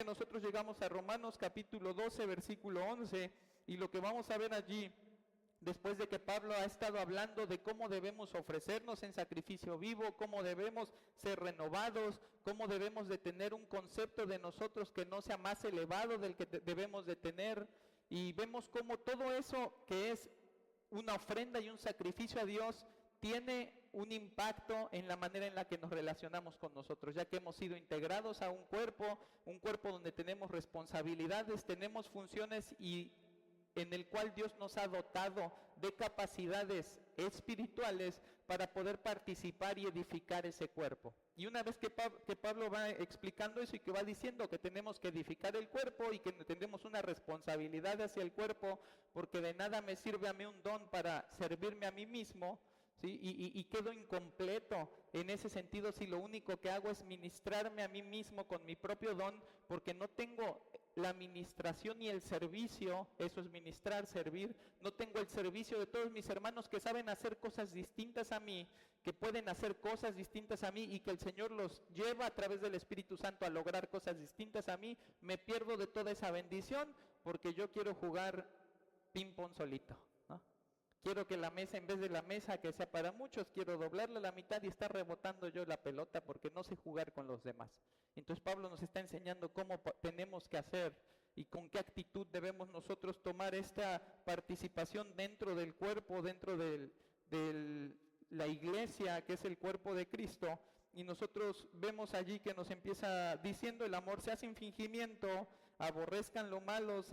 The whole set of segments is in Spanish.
nosotros llegamos a Romanos capítulo 12, versículo 11, y lo que vamos a ver allí, después de que Pablo ha estado hablando de cómo debemos ofrecernos en sacrificio vivo, cómo debemos ser renovados, cómo debemos de tener un concepto de nosotros que no sea más elevado del que debemos de tener, y vemos cómo todo eso que es una ofrenda y un sacrificio a Dios tiene un impacto en la manera en la que nos relacionamos con nosotros, ya que hemos sido integrados a un cuerpo donde tenemos responsabilidades, tenemos funciones y en el cual Dios nos ha dotado de capacidades espirituales para poder participar y edificar ese cuerpo. Y una vez que Pablo va explicando eso y que va diciendo que tenemos que edificar el cuerpo y que tenemos una responsabilidad hacia el cuerpo, porque de nada me sirve a mí un don para servirme a mí mismo, ¿sí? Y quedo incompleto en ese sentido si lo único que hago es ministrarme a mí mismo con mi propio don, porque no tengo la administración y el servicio, eso es ministrar, servir, no tengo el servicio de todos mis hermanos que saben hacer cosas distintas a mí, que pueden hacer cosas distintas a mí y que el Señor los lleva a través del Espíritu Santo a lograr cosas distintas a mí. Me pierdo de toda esa bendición porque yo quiero jugar ping-pong solito, ¿no? Quiero que la mesa, en vez de la mesa que sea para muchos, quiero doblarla a la mitad y estar rebotando yo la pelota porque no sé jugar con los demás. Entonces Pablo nos está enseñando cómo tenemos que hacer y con qué actitud debemos nosotros tomar esta participación dentro del cuerpo, dentro de la iglesia, que es el cuerpo de Cristo. Y nosotros vemos allí que nos empieza diciendo: el amor sea sin fingimiento, aborrezcan lo malo,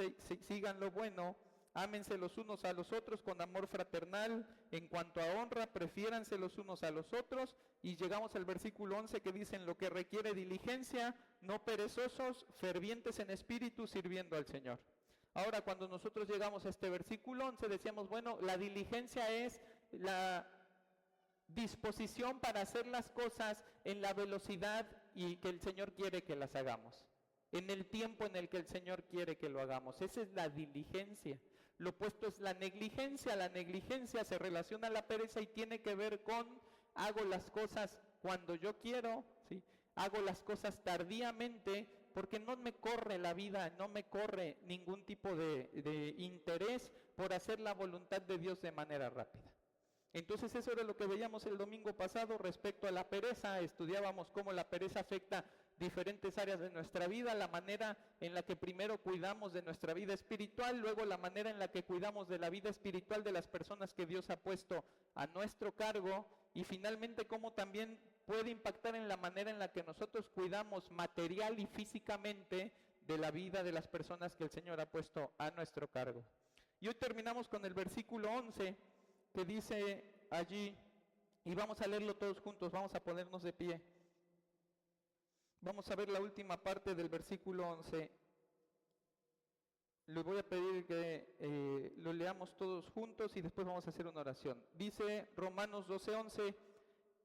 sigan lo bueno. Ámense los unos a los otros con amor fraternal. En cuanto a honra, prefiéranse los unos a los otros. Y llegamos al versículo 11 que dice: en lo que requiere diligencia, no perezosos, fervientes en espíritu, sirviendo al Señor. Ahora, cuando nosotros llegamos a este versículo 11, decíamos, bueno, la diligencia es la disposición para hacer las cosas en la velocidad y que el Señor quiere que las hagamos, en el tiempo en el que el Señor quiere que lo hagamos. Esa es la diligencia. Lo opuesto es la negligencia. La negligencia se relaciona a la pereza y tiene que ver con: hago las cosas cuando yo quiero, ¿sí? Hago las cosas tardíamente porque no me corre la vida, no me corre ningún tipo de interés por hacer la voluntad de Dios de manera rápida. Entonces eso era lo que veíamos el domingo pasado respecto a la pereza. Estudiábamos cómo la pereza afecta diferentes áreas de nuestra vida, la manera en la que primero cuidamos de nuestra vida espiritual, luego la manera en la que cuidamos de la vida espiritual de las personas que Dios ha puesto a nuestro cargo, y finalmente cómo también puede impactar en la manera en la que nosotros cuidamos material y físicamente de la vida de las personas que el Señor ha puesto a nuestro cargo. Y hoy terminamos con el versículo 11, que dice allí, y vamos a leerlo todos juntos, vamos a ponernos de pie. Vamos a ver la última parte del versículo 11. Les voy a pedir que lo leamos todos juntos y después vamos a hacer una oración. Dice Romanos 12:11,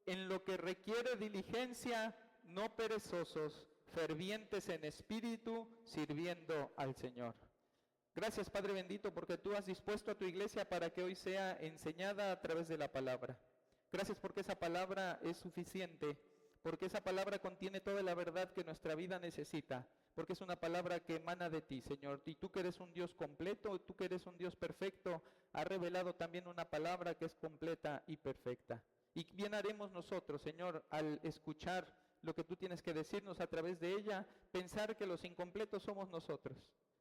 en lo que requiere diligencia, no perezosos, fervientes en espíritu, sirviendo al Señor. Gracias, Padre bendito, porque tú has dispuesto a tu iglesia para que hoy sea enseñada a través de la palabra. Gracias porque esa palabra es suficiente, porque esa palabra contiene toda la verdad que nuestra vida necesita, porque es una palabra que emana de ti, Señor. Y tú que eres un Dios completo, tú que eres un Dios perfecto, has revelado también una palabra que es completa y perfecta. Y bien haremos nosotros, Señor, al escuchar lo que tú tienes que decirnos a través de ella, pensar que los incompletos somos nosotros.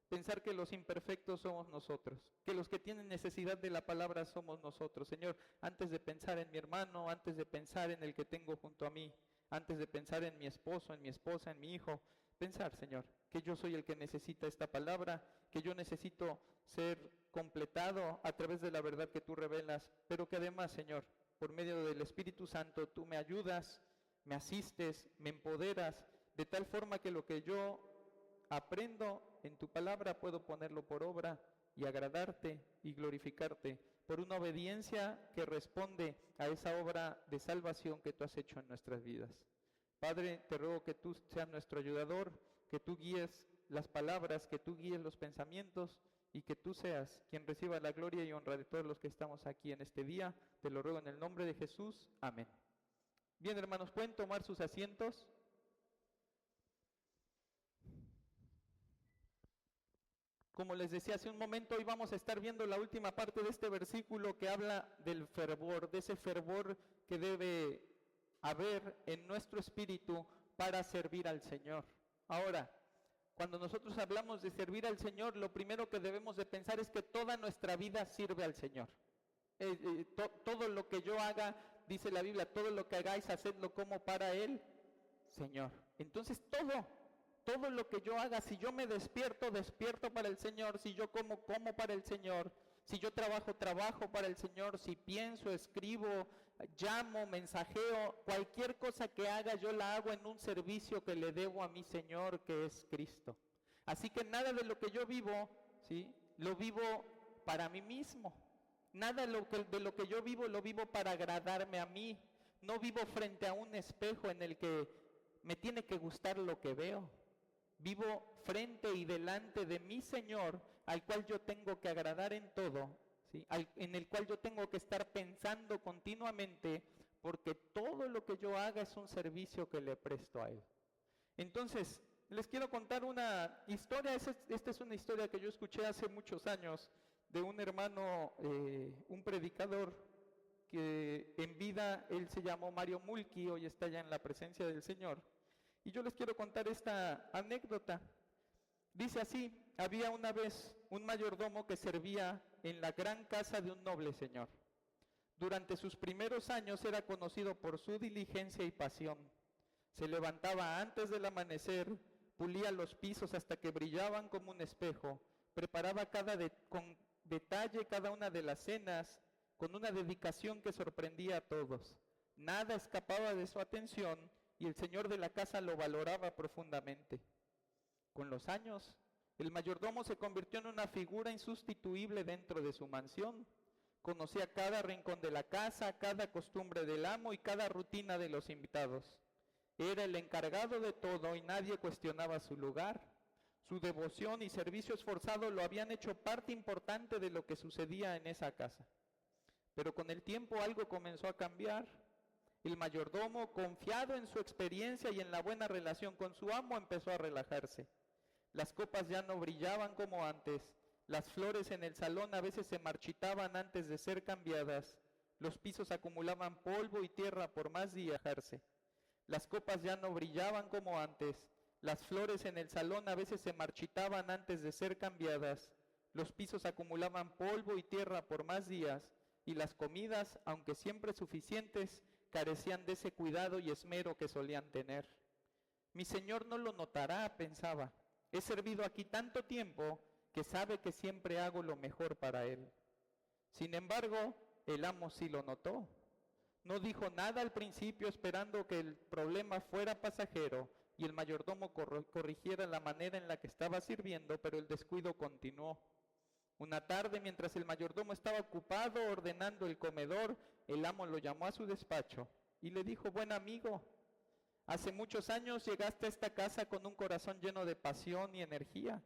Pensar que los imperfectos somos nosotros, que los que tienen necesidad de la palabra somos nosotros. Señor, antes de pensar en mi hermano, antes de pensar en el que tengo junto a mí, antes de pensar en mi esposo, en mi esposa, en mi hijo, pensar, Señor, que yo soy el que necesita esta palabra, que yo necesito ser completado a través de la verdad que tú revelas, pero que además, Señor, por medio del Espíritu Santo, tú me ayudas, me asistes, me empoderas, de tal forma que lo que yo aprendo en tu palabra puedo ponerlo por obra y agradarte y glorificarte por una obediencia que responde a esa obra de salvación que tú has hecho en nuestras vidas. Padre, te ruego que tú seas nuestro ayudador, que tú guíes las palabras, que tú guíes los pensamientos y que tú seas quien reciba la gloria y honra de todos los que estamos aquí en este día. Te lo ruego en el nombre de Jesús. Amén. Bien, hermanos, ¿pueden tomar sus asientos? Como les decía hace un momento, hoy vamos a estar viendo la última parte de este versículo que habla del fervor, de ese fervor que debe haber en nuestro espíritu para servir al Señor. Ahora, cuando nosotros hablamos de servir al Señor, lo primero que debemos de pensar es que toda nuestra vida sirve al Señor. Todo lo que yo haga, dice la Biblia, todo lo que hagáis, hacedlo como para el Señor. Entonces todo lo que yo haga, si yo me despierto para el Señor, si yo como para el Señor, si yo trabajo para el Señor, si pienso, escribo, llamo, mensajeo, cualquier cosa que haga, yo la hago en un servicio que le debo a mi Señor, que es Cristo. Así que nada de lo que yo vivo, ¿sí?, lo vivo para mí mismo. Nada de lo que yo vivo, lo vivo para agradarme a mí. No vivo frente a un espejo en el que me tiene que gustar lo que veo. Vivo frente y delante de mi Señor, al cual yo tengo que agradar en todo, ¿sí?, en el cual yo tengo que estar pensando continuamente, porque todo lo que yo haga es un servicio que le presto a Él. Entonces, les quiero contar una historia. Esta es una historia que yo escuché hace muchos años de un hermano, un predicador, que en vida él se llamó Mario Mulkey, hoy está ya en la presencia del Señor. Y yo les quiero contar esta anécdota. Dice así: había una vez un mayordomo que servía en la gran casa de un noble señor. Durante sus primeros años era conocido por su diligencia y pasión. Se levantaba antes del amanecer, pulía los pisos hasta que brillaban como un espejo, preparaba con detalle cada una de las cenas, con una dedicación que sorprendía a todos. Nada escapaba de su atención y el señor de la casa lo valoraba profundamente. Con los años, el mayordomo se convirtió en una figura insustituible dentro de su mansión. Conocía cada rincón de la casa, cada costumbre del amo y cada rutina de los invitados. Era el encargado de todo y nadie cuestionaba su lugar. Su devoción y servicio esforzado lo habían hecho parte importante de lo que sucedía en esa casa. Pero con el tiempo algo comenzó a cambiar. El mayordomo, confiado en su experiencia y en la buena relación con su amo, empezó a relajarse. Las copas ya no brillaban como antes. Las flores en el salón a veces se marchitaban antes de ser cambiadas. Los pisos acumulaban polvo y tierra por más días. Las copas ya no brillaban como antes. Las flores en el salón a veces se marchitaban antes de ser cambiadas. Los pisos acumulaban polvo y tierra por más días. Y las comidas, aunque siempre suficientes, carecían de ese cuidado y esmero que solían tener. Mi señor no lo notará, pensaba. He servido aquí tanto tiempo que sabe que siempre hago lo mejor para él. Sin embargo, el amo sí lo notó. No dijo nada al principio, esperando que el problema fuera pasajero y el mayordomo corrigiera la manera en la que estaba sirviendo, pero el descuido continuó. Una tarde, mientras el mayordomo estaba ocupado ordenando el comedor, el amo lo llamó a su despacho y le dijo: buen amigo, hace muchos años llegaste a esta casa con un corazón lleno de pasión y energía.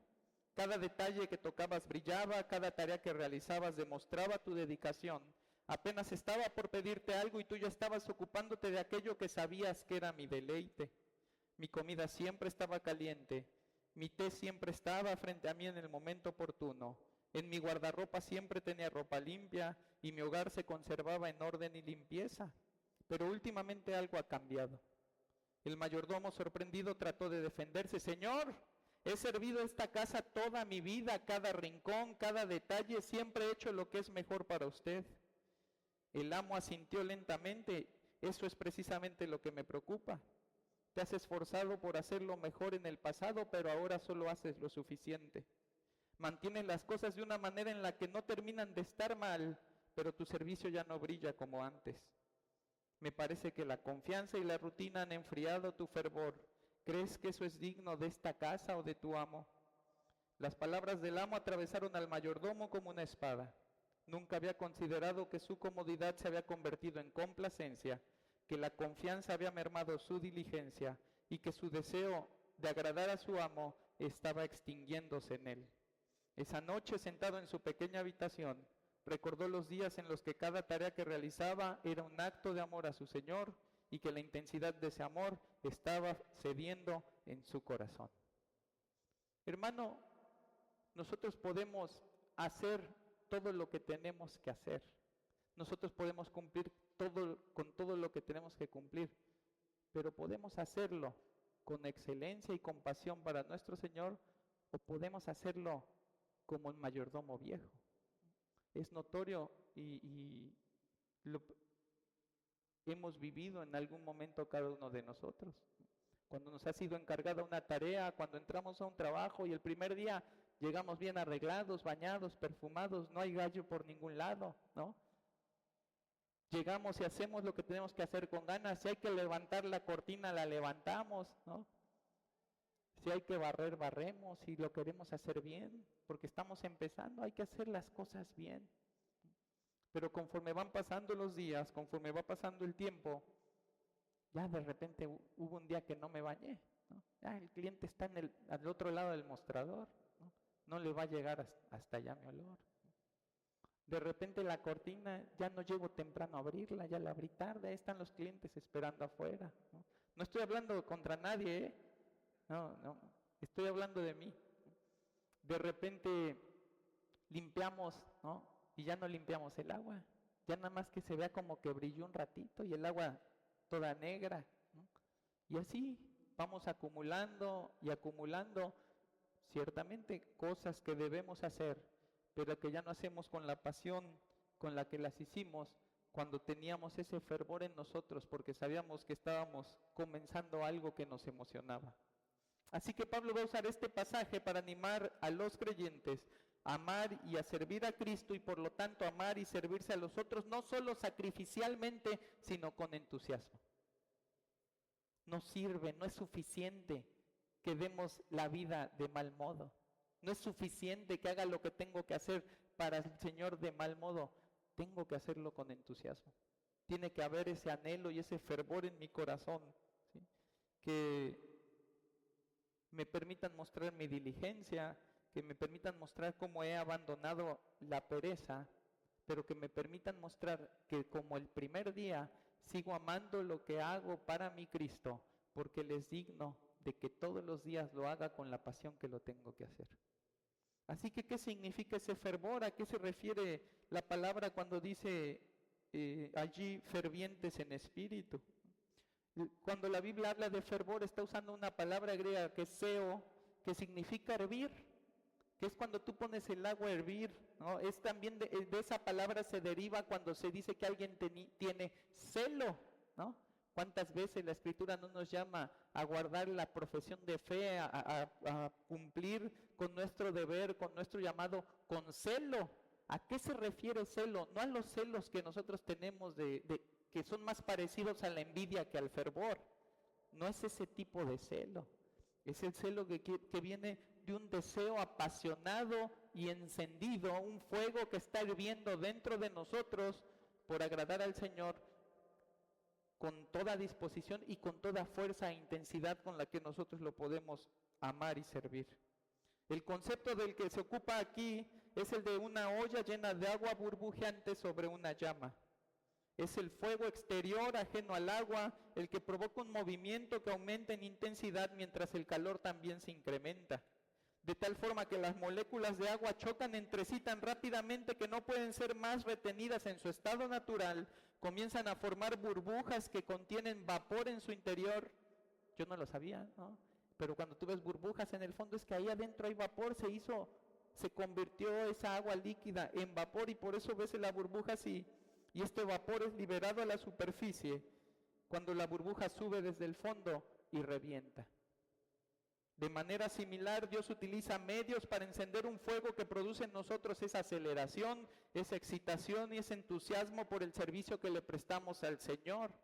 Cada detalle que tocabas brillaba, cada tarea que realizabas demostraba tu dedicación. Apenas estaba por pedirte algo y tú ya estabas ocupándote de aquello que sabías que era mi deleite. Mi comida siempre estaba caliente, mi té siempre estaba frente a mí en el momento oportuno. En mi guardarropa siempre tenía ropa limpia y mi hogar se conservaba en orden y limpieza. Pero últimamente algo ha cambiado. El mayordomo, sorprendido, trató de defenderse. Señor, he servido esta casa toda mi vida, cada rincón, cada detalle, siempre he hecho lo que es mejor para usted. El amo asintió lentamente. Eso es precisamente lo que me preocupa. Te has esforzado por hacerlo mejor en el pasado, pero ahora solo haces lo suficiente. Mantienes las cosas de una manera en la que no terminan de estar mal, pero tu servicio ya no brilla como antes. Me parece que la confianza y la rutina han enfriado tu fervor. ¿Crees que eso es digno de esta casa o de tu amo? Las palabras del amo atravesaron al mayordomo como una espada. Nunca había considerado que su comodidad se había convertido en complacencia, que la confianza había mermado su diligencia y que su deseo de agradar a su amo estaba extinguiéndose en él. Esa noche, sentado en su pequeña habitación, recordó los días en los que cada tarea que realizaba era un acto de amor a su Señor y que la intensidad de ese amor estaba cediendo en su corazón. Hermano, nosotros podemos hacer todo lo que tenemos que hacer. Nosotros podemos cumplir con todo lo que tenemos que cumplir, pero podemos hacerlo con excelencia y compasión para nuestro Señor, o podemos hacerlo como un mayordomo viejo. Es notorio y lo hemos vivido en algún momento cada uno de nosotros. Cuando nos ha sido encargada una tarea, cuando entramos a un trabajo y el primer día llegamos bien arreglados, bañados, perfumados, no hay gallo por ningún lado, ¿no? Llegamos y hacemos lo que tenemos que hacer con ganas. Si hay que levantar la cortina, la levantamos, ¿no? Si hay que barrer, barremos, y lo queremos hacer bien, porque estamos empezando, hay que hacer las cosas bien. Pero conforme van pasando los días, conforme va pasando el tiempo, ya de repente hubo un día que no me bañé, ¿no? Ya el cliente está al otro lado del mostrador, ¿no? No le va a llegar hasta allá mi olor. De repente la cortina, ya no llego temprano a abrirla, ya la abrí tarde, ahí están los clientes esperando afuera, ¿no? No estoy hablando contra nadie, ¿eh? No, estoy hablando de mí. De repente limpiamos, ¿no? Y ya no limpiamos el agua, ya nada más que se vea como que brilló un ratito y el agua toda negra, ¿no? Y así vamos acumulando y acumulando, ciertamente cosas que debemos hacer, pero que ya no hacemos con la pasión con la que las hicimos cuando teníamos ese fervor en nosotros, porque sabíamos que estábamos comenzando algo que nos emocionaba. Así que Pablo va a usar este pasaje para animar a los creyentes a amar y a servir a Cristo, y por lo tanto amar y servirse a los otros, no solo sacrificialmente, sino con entusiasmo. No sirve, no es suficiente que demos la vida de mal modo. No es suficiente que haga lo que tengo que hacer para el Señor de mal modo. Tengo que hacerlo con entusiasmo. Tiene que haber ese anhelo y ese fervor en mi corazón, ¿sí? Que me permitan mostrar mi diligencia, que me permitan mostrar cómo he abandonado la pereza, pero que me permitan mostrar que como el primer día sigo amando lo que hago para mi Cristo, porque Él es digno de que todos los días lo haga con la pasión que lo tengo que hacer. Así que, ¿qué significa ese fervor? ¿A qué se refiere la palabra cuando dice allí fervientes en espíritu? Cuando la Biblia habla de fervor, está usando una palabra griega que es seo, que significa hervir, que es cuando tú pones el agua a hervir, ¿no? Es también de esa palabra se deriva cuando se dice que alguien tiene celo, ¿no? ¿Cuántas veces la Escritura no nos llama a guardar la profesión de fe, a cumplir con nuestro deber, con nuestro llamado, con celo? ¿A qué se refiere celo? No a los celos que nosotros tenemos que son más parecidos a la envidia que al fervor. No es ese tipo de celo. Es el celo que viene de un deseo apasionado y encendido, un fuego que está hirviendo dentro de nosotros por agradar al Señor con toda disposición y con toda fuerza e intensidad con la que nosotros lo podemos amar y servir. El concepto del que se ocupa aquí es el de una olla llena de agua burbujeante sobre una llama. Es el fuego exterior ajeno al agua el que provoca un movimiento que aumenta en intensidad mientras el calor también se incrementa. De tal forma que las moléculas de agua chocan entre sí tan rápidamente que no pueden ser más retenidas en su estado natural, comienzan a formar burbujas que contienen vapor en su interior. Yo no lo sabía, ¿no? Pero cuando tú ves burbujas en el fondo es que ahí adentro hay vapor, se convirtió esa agua líquida en vapor y por eso ves la burbuja así. Y este vapor es liberado a la superficie cuando la burbuja sube desde el fondo y revienta. De manera similar, Dios utiliza medios para encender un fuego que produce en nosotros esa aceleración, esa excitación y ese entusiasmo por el servicio que le prestamos al Señor.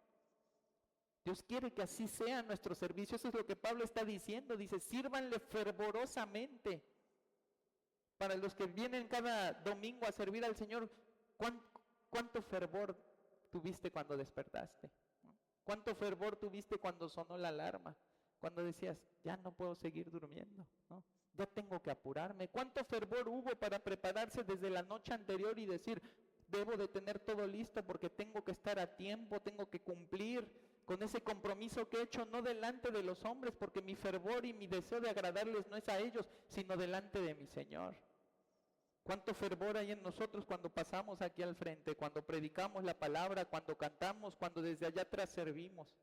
Dios quiere que así sea nuestro servicio. Eso es lo que Pablo está diciendo. Dice, sírvanle fervorosamente. Para los que vienen cada domingo a servir al Señor, ¿cuánto fervor tuviste cuando despertaste? ¿Cuánto fervor tuviste cuando sonó la alarma? Cuando decías, ya no puedo seguir durmiendo, ¿no? Ya tengo que apurarme. ¿Cuánto fervor hubo para prepararse desde la noche anterior y decir, debo de tener todo listo porque tengo que estar a tiempo, tengo que cumplir con ese compromiso que he hecho no delante de los hombres, porque mi fervor y mi deseo de agradarles no es a ellos, sino delante de mi Señor. ¿Cuánto fervor hay en nosotros cuando pasamos aquí al frente, cuando predicamos la palabra, cuando cantamos, cuando desde allá atrás servimos?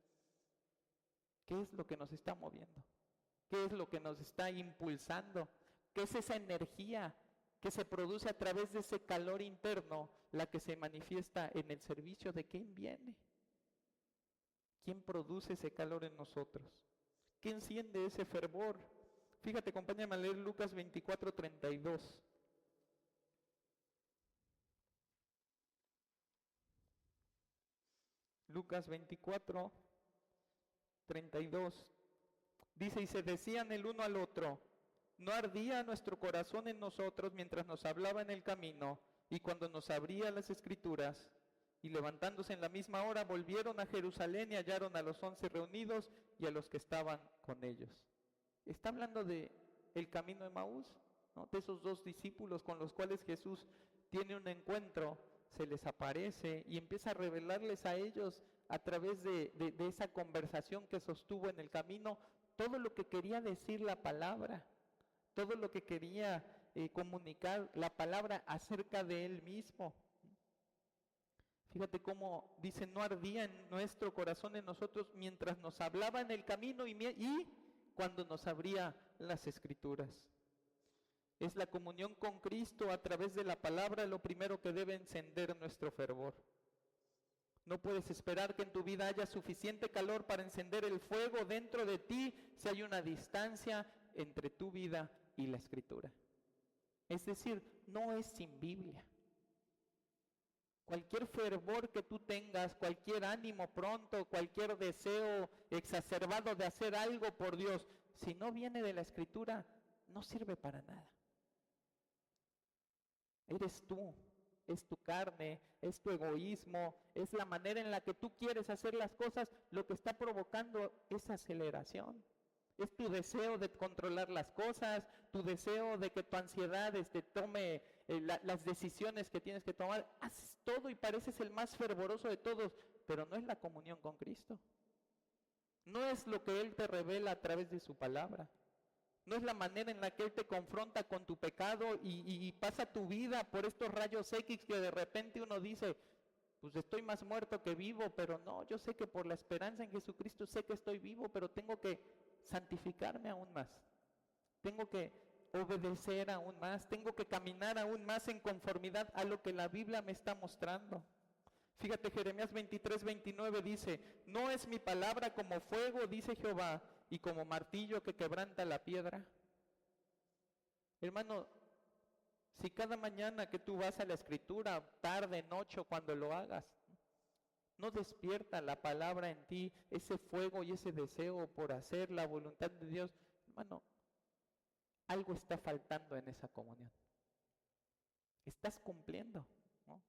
¿Qué es lo que nos está moviendo? ¿Qué es lo que nos está impulsando? ¿Qué es esa energía que se produce a través de ese calor interno, la que se manifiesta en el servicio? ¿De quién viene? ¿Quién produce ese calor en nosotros? ¿Qué enciende ese fervor? Fíjate, acompáñame a leer Lucas 24:32. Lucas 24:32. Dice, y se decían el uno al otro, ¿no ardía nuestro corazón en nosotros mientras nos hablaba en el camino y cuando nos abría las Escrituras? Y levantándose en la misma hora, volvieron a Jerusalén y hallaron a los 11 reunidos y a los que estaban con ellos. Está hablando de el camino de Emaús, ¿no? De esos dos discípulos con los cuales Jesús tiene un encuentro, se les aparece y empieza a revelarles a ellos a través de esa conversación que sostuvo en el camino, todo lo que quería decir la palabra, todo lo que quería comunicar la palabra acerca de él mismo. Fíjate cómo dice, no ardía en nuestro corazón en nosotros mientras nos hablaba en el camino y cuando nos abría las Escrituras. Es la comunión con Cristo a través de la palabra lo primero que debe encender nuestro fervor. No puedes esperar que en tu vida haya suficiente calor para encender el fuego dentro de ti si hay una distancia entre tu vida y la Escritura. Es decir, no es sin Biblia. Cualquier fervor que tú tengas, cualquier ánimo pronto, cualquier deseo exacerbado de hacer algo por Dios, si no viene de la Escritura, no sirve para nada. Eres tú, es tu carne, es tu egoísmo, es la manera en la que tú quieres hacer las cosas lo que está provocando esa aceleración. Es tu deseo de controlar las cosas, tu deseo de que tu ansiedad tome las decisiones que tienes que tomar. Haces todo y pareces el más fervoroso de todos, pero no es la comunión con Cristo. No es lo que Él te revela a través de su palabra. No es la manera en la que Él te confronta con tu pecado y pasa tu vida por estos rayos X que de repente uno dice, pues estoy más muerto que vivo, pero no, yo sé que por la esperanza en Jesucristo sé que estoy vivo, pero tengo que santificarme aún más. Tengo que obedecer aún más, tengo que caminar aún más en conformidad a lo que la Biblia me está mostrando. Fíjate, Jeremías 23:29 dice, no es mi palabra como fuego, dice Jehová, y como martillo que quebranta la piedra. Hermano, si cada mañana que tú vas a la Escritura, tarde, noche, cuando lo hagas, no despierta la palabra en ti, ese fuego y ese deseo por hacer la voluntad de Dios, hermano, algo está faltando en esa comunión. Estás cumpliendo, ¿no?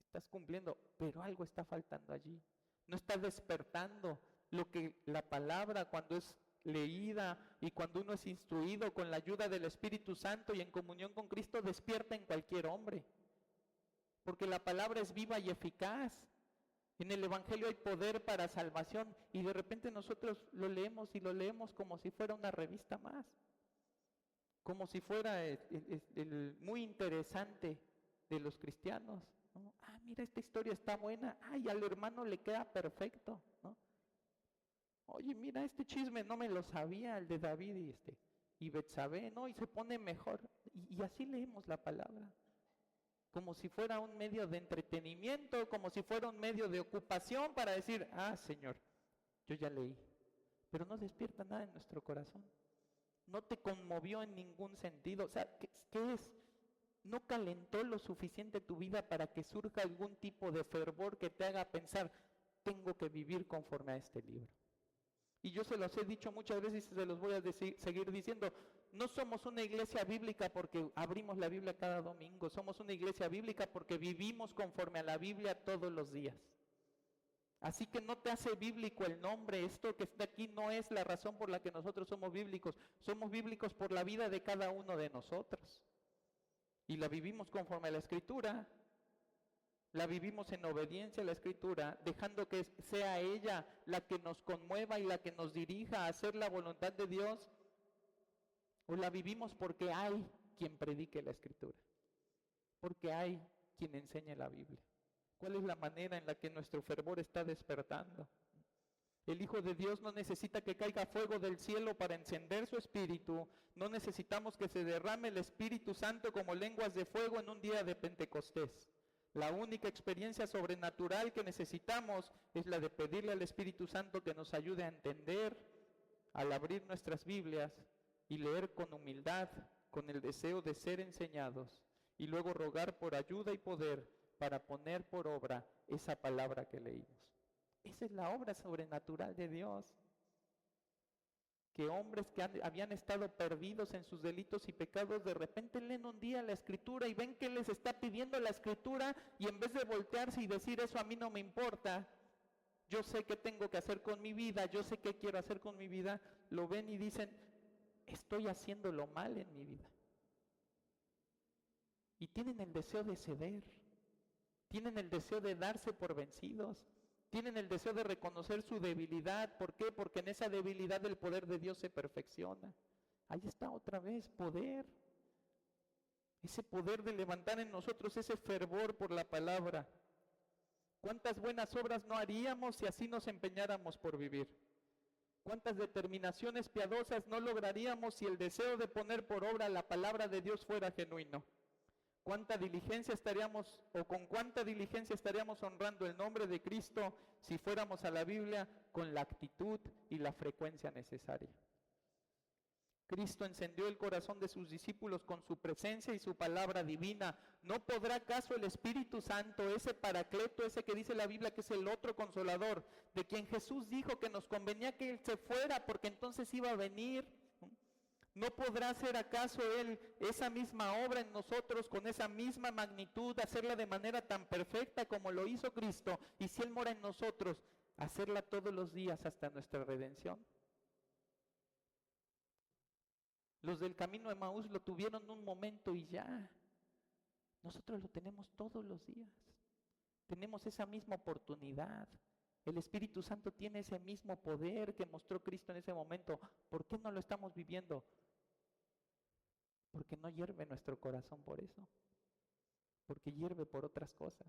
Estás cumpliendo, pero algo está faltando allí. No está despertando lo que la palabra, cuando es leída y cuando uno es instruido con la ayuda del Espíritu Santo y en comunión con Cristo, despierta en cualquier hombre. Porque la palabra es viva y eficaz. En el Evangelio hay poder para salvación y de repente nosotros lo leemos y lo leemos como si fuera una revista más. Como si fuera el muy interesante de los cristianos, ¿no? Ah, mira, esta historia está buena. Ay, al hermano le queda perfecto, ¿no? Oye, mira, este chisme no me lo sabía, el de David y Betsabé, ¿no? Y se pone mejor. Y así leemos la palabra. Como si fuera un medio de entretenimiento, como si fuera un medio de ocupación para decir, ah, Señor, yo ya leí. Pero no despierta nada en nuestro corazón. No te conmovió en ningún sentido. O sea, ¿qué es? No calentó lo suficiente tu vida para que surja algún tipo de fervor que te haga pensar, tengo que vivir conforme a este libro. Y yo se los he dicho muchas veces y se los voy a seguir diciendo, no somos una iglesia bíblica porque abrimos la Biblia cada domingo, somos una iglesia bíblica porque vivimos conforme a la Biblia todos los días. Así que no te hace bíblico el nombre, esto que está aquí no es la razón por la que nosotros somos bíblicos por la vida de cada uno de nosotros. Y la vivimos conforme a la Escritura. La vivimos en obediencia a la Escritura, dejando que sea ella la que nos conmueva y la que nos dirija a hacer la voluntad de Dios. ¿O la vivimos porque hay quien predique la Escritura? Porque hay quien enseñe la Biblia. ¿Cuál es la manera en la que nuestro fervor está despertando? El Hijo de Dios no necesita que caiga fuego del cielo para encender su espíritu. No necesitamos que se derrame el Espíritu Santo como lenguas de fuego en un día de Pentecostés. La única experiencia sobrenatural que necesitamos es la de pedirle al Espíritu Santo que nos ayude a entender, al abrir nuestras Biblias y leer con humildad, con el deseo de ser enseñados, y luego rogar por ayuda y poder para poner por obra esa palabra que leímos. Esa es la obra sobrenatural de Dios. Que hombres que habían estado perdidos en sus delitos y pecados, de repente leen un día la Escritura y ven que les está pidiendo la Escritura, y en vez de voltearse y decir eso a mí no me importa, yo sé qué tengo que hacer con mi vida, yo sé qué quiero hacer con mi vida, lo ven y dicen, estoy haciéndolo mal en mi vida. Y tienen el deseo de ceder, tienen el deseo de darse por vencidos, tienen el deseo de reconocer su debilidad. ¿Por qué? Porque en esa debilidad el poder de Dios se perfecciona. Ahí está otra vez, poder. Ese poder de levantar en nosotros ese fervor por la palabra. ¿Cuántas buenas obras no haríamos si así nos empeñáramos por vivir? ¿Cuántas determinaciones piadosas no lograríamos si el deseo de poner por obra la palabra de Dios fuera genuino? ¿Cuánta diligencia estaríamos, o con cuánta diligencia estaríamos honrando el nombre de Cristo si fuéramos a la Biblia con la actitud y la frecuencia necesaria? Cristo encendió el corazón de sus discípulos con su presencia y su palabra divina. ¿No podrá acaso el Espíritu Santo, ese Paracleto, ese que dice la Biblia que es el otro Consolador, de quien Jesús dijo que nos convenía que Él se fuera porque entonces iba a venir? ¿No podrá hacer acaso Él esa misma obra en nosotros con esa misma magnitud, hacerla de manera tan perfecta como lo hizo Cristo? Y si Él mora en nosotros, hacerla todos los días hasta nuestra redención. Los del camino de Emaús lo tuvieron un momento y ya. Nosotros lo tenemos todos los días. Tenemos esa misma oportunidad. El Espíritu Santo tiene ese mismo poder que mostró Cristo en ese momento. ¿Por qué no lo estamos viviendo? Porque no hierve nuestro corazón por eso. Porque hierve por otras cosas.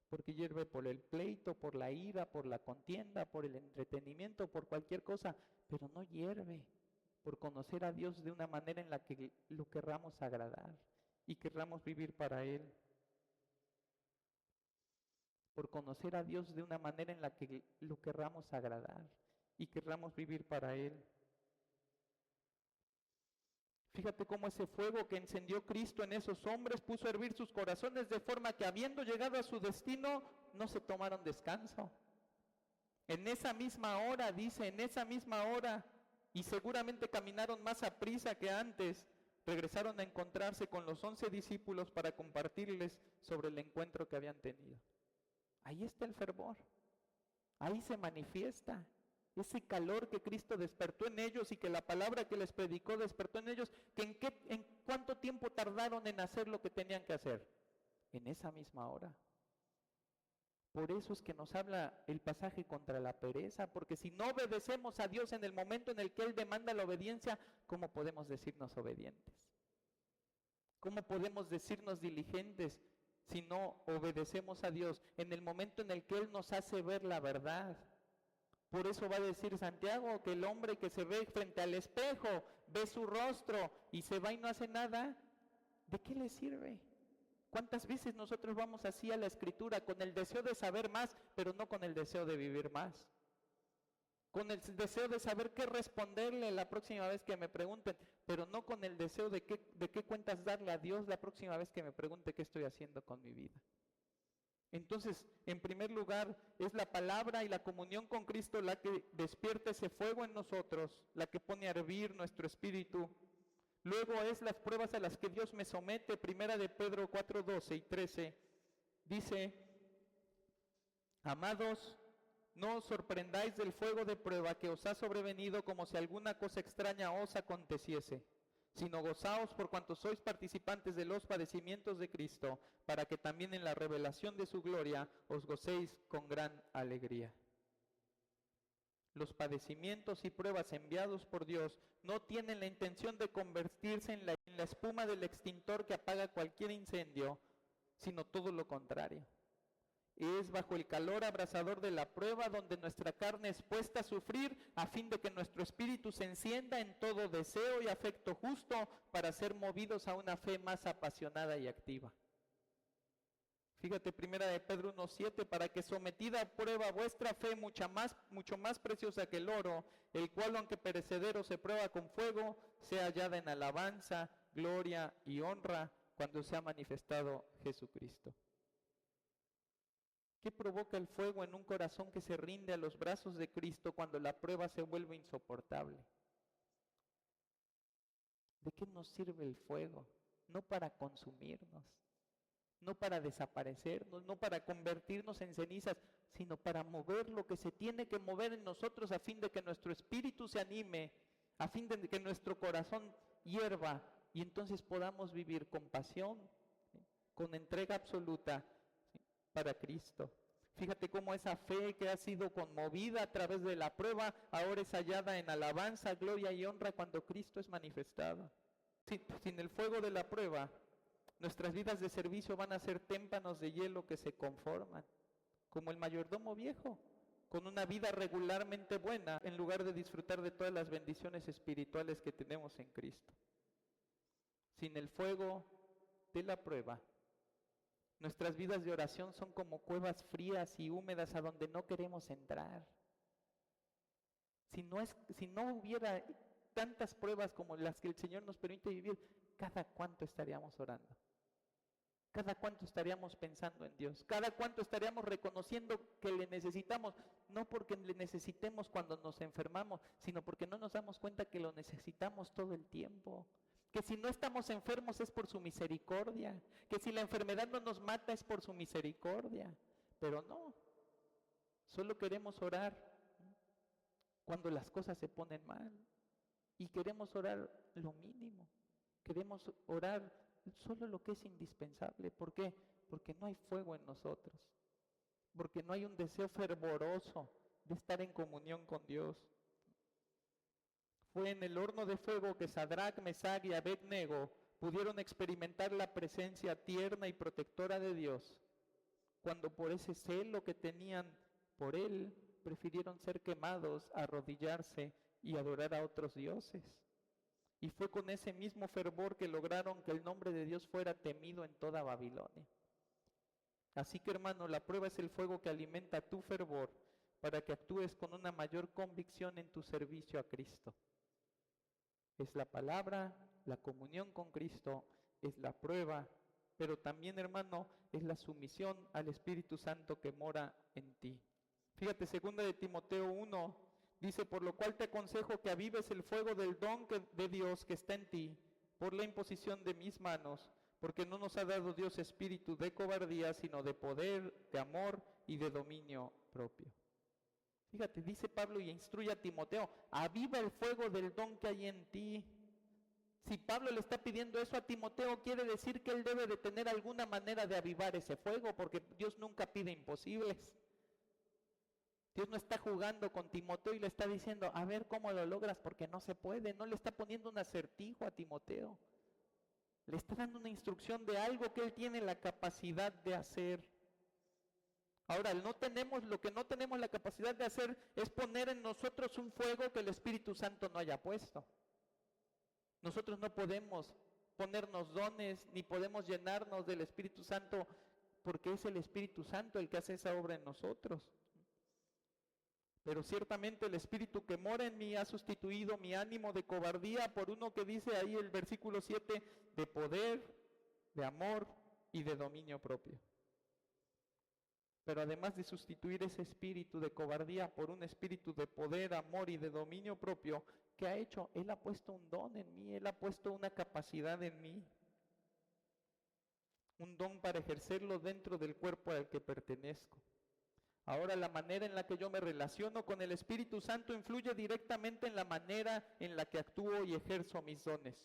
Porque hierve por el pleito, por la ira, por la contienda, por el entretenimiento, por cualquier cosa. Pero no hierve por conocer a Dios de una manera en la que lo querramos agradar y querramos vivir para Él. Por conocer a Dios de una manera en la que lo querramos agradar y querramos vivir para Él. Fíjate cómo ese fuego que encendió Cristo en esos hombres puso a hervir sus corazones de forma que, habiendo llegado a su destino, no se tomaron descanso. En esa misma hora, dice, en esa misma hora, y seguramente caminaron más aprisa que antes, regresaron a encontrarse con los 11 discípulos para compartirles sobre el encuentro que habían tenido. Ahí está el fervor, ahí se manifiesta ese calor que Cristo despertó en ellos y que la palabra que les predicó despertó en ellos. ¿En cuánto tiempo tardaron en hacer lo que tenían que hacer? En esa misma hora. Por eso es que nos habla el pasaje contra la pereza, porque si no obedecemos a Dios en el momento en el que Él demanda la obediencia, ¿cómo podemos decirnos obedientes? ¿Cómo podemos decirnos diligentes si no obedecemos a Dios en el momento en el que Él nos hace ver la verdad? Por eso va a decir Santiago que el hombre que se ve frente al espejo, ve su rostro y se va y no hace nada, ¿de qué le sirve? ¿Cuántas veces nosotros vamos así a la Escritura con el deseo de saber más, pero no con el deseo de vivir más? Con el deseo de saber qué responderle la próxima vez que me pregunten, pero no con el deseo de qué cuentas darle a Dios la próxima vez que me pregunte qué estoy haciendo con mi vida. Entonces, en primer lugar, es la palabra y la comunión con Cristo la que despierta ese fuego en nosotros, la que pone a hervir nuestro espíritu. Luego es las pruebas a las que Dios me somete. Primera de Pedro 4:12 y 13 dice: amados, no os sorprendáis del fuego de prueba que os ha sobrevenido como si alguna cosa extraña os aconteciese, sino gozaos por cuanto sois participantes de los padecimientos de Cristo, para que también en la revelación de su gloria os gocéis con gran alegría. Los padecimientos y pruebas enviados por Dios no tienen la intención de convertirse en la espuma del extintor que apaga cualquier incendio, sino todo lo contrario. Es bajo el calor abrasador de la prueba donde nuestra carne es puesta a sufrir, a fin de que nuestro espíritu se encienda en todo deseo y afecto justo para ser movidos a una fe más apasionada y activa. Fíjate, 1 de Pedro 1:7, para que sometida a prueba vuestra fe, mucho más preciosa que el oro, el cual aunque perecedero se prueba con fuego, sea hallada en alabanza, gloria y honra cuando sea manifestado Jesucristo. ¿Qué provoca el fuego en un corazón que se rinde a los brazos de Cristo cuando la prueba se vuelve insoportable? ¿De qué nos sirve el fuego? No para consumirnos, no para desaparecernos, no para convertirnos en cenizas, sino para mover lo que se tiene que mover en nosotros a fin de que nuestro espíritu se anime, a fin de que nuestro corazón hierva y entonces podamos vivir con pasión, con entrega absoluta para Cristo. Fíjate cómo esa fe que ha sido conmovida a través de la prueba ahora es hallada en alabanza, gloria y honra cuando Cristo es manifestado. Sin el fuego de la prueba, nuestras vidas de servicio van a ser témpanos de hielo que se conforman, como el mayordomo viejo, con una vida regularmente buena, en lugar de disfrutar de todas las bendiciones espirituales que tenemos en Cristo. Sin el fuego de la prueba, nuestras vidas de oración son como cuevas frías y húmedas a donde no queremos entrar. Si no hubiera tantas pruebas como las que el Señor nos permite vivir, ¿cada cuánto estaríamos orando? ¿Cada cuánto estaríamos pensando en Dios? ¿Cada cuánto estaríamos reconociendo que le necesitamos? No porque le necesitemos cuando nos enfermamos, sino porque no nos damos cuenta que lo necesitamos todo el tiempo. Que si no estamos enfermos es por su misericordia. Que si la enfermedad no nos mata es por su misericordia. Pero no, solo queremos orar cuando las cosas se ponen mal. Y queremos orar lo mínimo. Queremos orar solo lo que es indispensable. ¿Por qué? Porque no hay fuego en nosotros. Porque no hay un deseo fervoroso de estar en comunión con Dios. Fue en el horno de fuego que Sadrac, Mesach y Abed-nego pudieron experimentar la presencia tierna y protectora de Dios, cuando por ese celo que tenían por Él, prefirieron ser quemados, arrodillarse y adorar a otros dioses. Y fue con ese mismo fervor que lograron que el nombre de Dios fuera temido en toda Babilonia. Así que, hermano, la prueba es el fuego que alimenta tu fervor para que actúes con una mayor convicción en tu servicio a Cristo. Es la palabra, la comunión con Cristo, es la prueba, pero también, hermano, es la sumisión al Espíritu Santo que mora en ti. Fíjate, 2 de Timoteo 1, dice, por lo cual te aconsejo que avives el fuego del don de Dios que está en ti, por la imposición de mis manos, porque no nos ha dado Dios espíritu de cobardía, sino de poder, de amor y de dominio propio. Fíjate, dice Pablo y instruye a Timoteo, aviva el fuego del don que hay en ti. Si Pablo le está pidiendo eso a Timoteo, quiere decir que él debe de tener alguna manera de avivar ese fuego, porque Dios nunca pide imposibles. Dios no está jugando con Timoteo y le está diciendo, a ver cómo lo logras, porque no se puede. No le está poniendo un acertijo a Timoteo. Le está dando una instrucción de algo que él tiene la capacidad de hacer. Ahora, lo que no tenemos la capacidad de hacer es poner en nosotros un fuego que el Espíritu Santo no haya puesto. Nosotros no podemos ponernos dones, ni podemos llenarnos del Espíritu Santo, porque es el Espíritu Santo el que hace esa obra en nosotros. Pero ciertamente el Espíritu que mora en mí ha sustituido mi ánimo de cobardía por uno que dice ahí el versículo 7, de poder, de amor y de dominio propio. Pero además de sustituir ese espíritu de cobardía por un espíritu de poder, amor y de dominio propio, ¿qué ha hecho? Él ha puesto un don en mí, Él ha puesto una capacidad en mí. Un don para ejercerlo dentro del cuerpo al que pertenezco. Ahora, la manera en la que yo me relaciono con el Espíritu Santo influye directamente en la manera en la que actúo y ejerzo mis dones.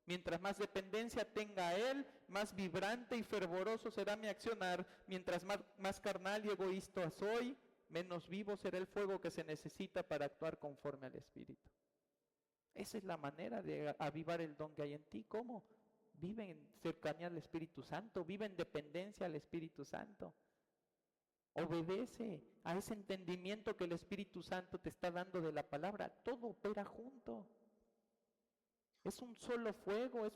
Mientras más dependencia tenga a Él, más vibrante y fervoroso será mi accionar. Mientras más carnal y egoísta soy, menos vivo será el fuego que se necesita para actuar conforme al Espíritu. Esa es la manera de avivar el don que hay en ti. ¿Cómo? Vive en cercanía al Espíritu Santo, vive en dependencia al Espíritu Santo. Obedece a ese entendimiento que el Espíritu Santo te está dando de la palabra. Todo opera junto. Es un solo fuego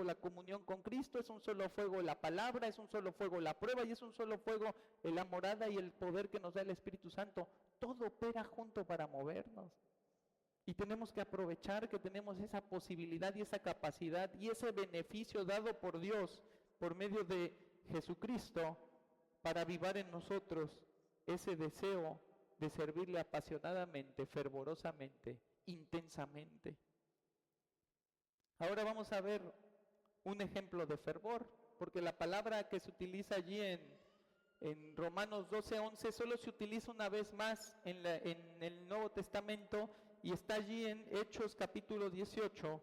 la comunión con Cristo, es un solo fuego la palabra, es un solo fuego la prueba y es un solo fuego la morada y el poder que nos da el Espíritu Santo. Todo opera junto para movernos. Y tenemos que aprovechar que tenemos esa posibilidad y esa capacidad y ese beneficio dado por Dios por medio de Jesucristo para avivar en nosotros ese deseo de servirle apasionadamente, fervorosamente, intensamente. Ahora vamos a ver un ejemplo de fervor, porque la palabra que se utiliza allí en Romanos 12:11 solo se utiliza una vez más en el Nuevo Testamento y está allí en Hechos capítulo 18,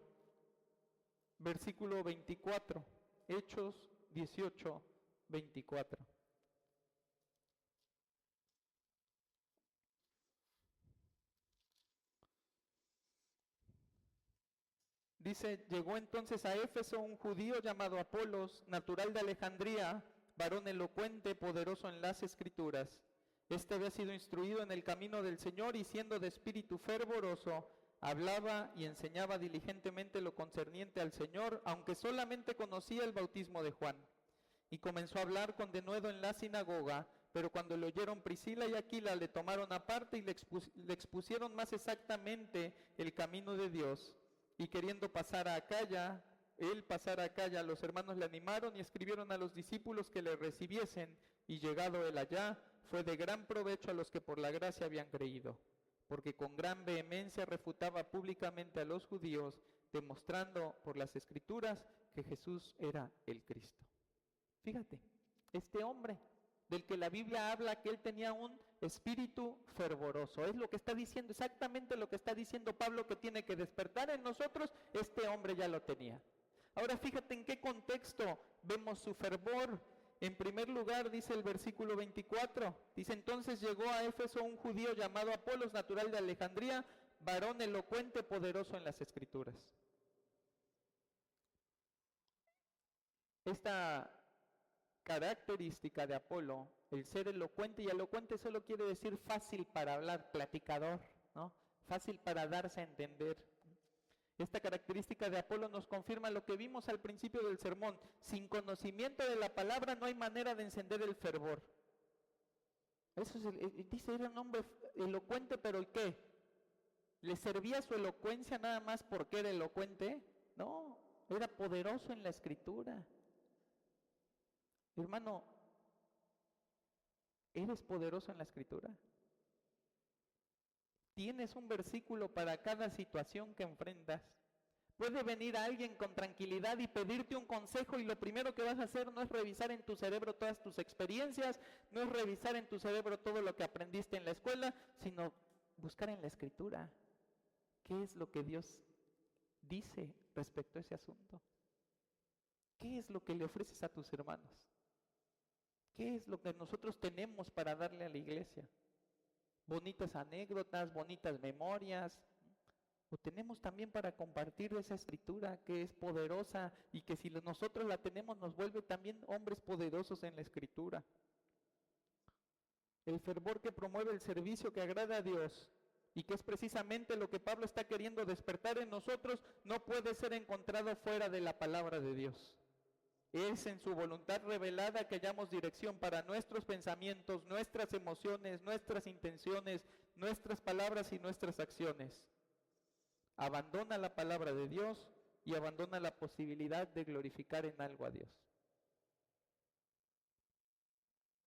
versículo 24. Hechos 18, 24. Dice, llegó entonces a Éfeso un judío llamado Apolos, natural de Alejandría, varón elocuente, poderoso en las Escrituras. Este había sido instruido en el camino del Señor y siendo de espíritu fervoroso, hablaba y enseñaba diligentemente lo concerniente al Señor, aunque solamente conocía el bautismo de Juan. Y comenzó a hablar con denuedo en la sinagoga, pero cuando le oyeron Priscila y Aquila le tomaron aparte y le expusieron más exactamente el camino de Dios. Y queriendo pasar a Acaya, los hermanos le animaron y escribieron a los discípulos que le recibiesen, y llegado él allá, fue de gran provecho a los que por la gracia habían creído, porque con gran vehemencia refutaba públicamente a los judíos, demostrando por las Escrituras que Jesús era el Cristo. Fíjate, este hombre del que la Biblia habla que él tenía un espíritu fervoroso, es lo que está diciendo, exactamente lo que está diciendo Pablo que tiene que despertar en nosotros, este hombre ya lo tenía. Ahora fíjate en qué contexto vemos su fervor. En primer lugar dice el versículo 24, dice entonces llegó a Éfeso un judío llamado Apolos, natural de Alejandría, varón elocuente, poderoso en las Escrituras. Esta característica de Apolo, el ser elocuente, y elocuente solo quiere decir fácil para hablar, platicador, ¿no? Fácil para darse a entender. Esta característica de Apolo nos confirma lo que vimos al principio del sermón. Sin conocimiento de la palabra no hay manera de encender el fervor. Eso es dice, era un hombre elocuente, pero ¿qué? ¿Le servía su elocuencia nada más porque era elocuente? No, era poderoso en la Escritura. Hermano, ¿eres poderoso en la Escritura? ¿Tienes un versículo para cada situación que enfrentas? Puede venir alguien con tranquilidad y pedirte un consejo y lo primero que vas a hacer no es revisar en tu cerebro todas tus experiencias, no es revisar en tu cerebro todo lo que aprendiste en la escuela, sino buscar en la Escritura qué es lo que Dios dice respecto a ese asunto. ¿Qué es lo que le ofreces a tus hermanos? ¿Qué es lo que nosotros tenemos para darle a la iglesia? Bonitas anécdotas, bonitas memorias. O tenemos también para compartir esa Escritura que es poderosa y que si nosotros la tenemos nos vuelve también hombres poderosos en la Escritura. El fervor que promueve el servicio que agrada a Dios y que es precisamente lo que Pablo está queriendo despertar en nosotros, no puede ser encontrado fuera de la palabra de Dios. Es en su voluntad revelada que hallamos dirección para nuestros pensamientos, nuestras emociones, nuestras intenciones, nuestras palabras y nuestras acciones. Abandona la palabra de Dios y abandona la posibilidad de glorificar en algo a Dios.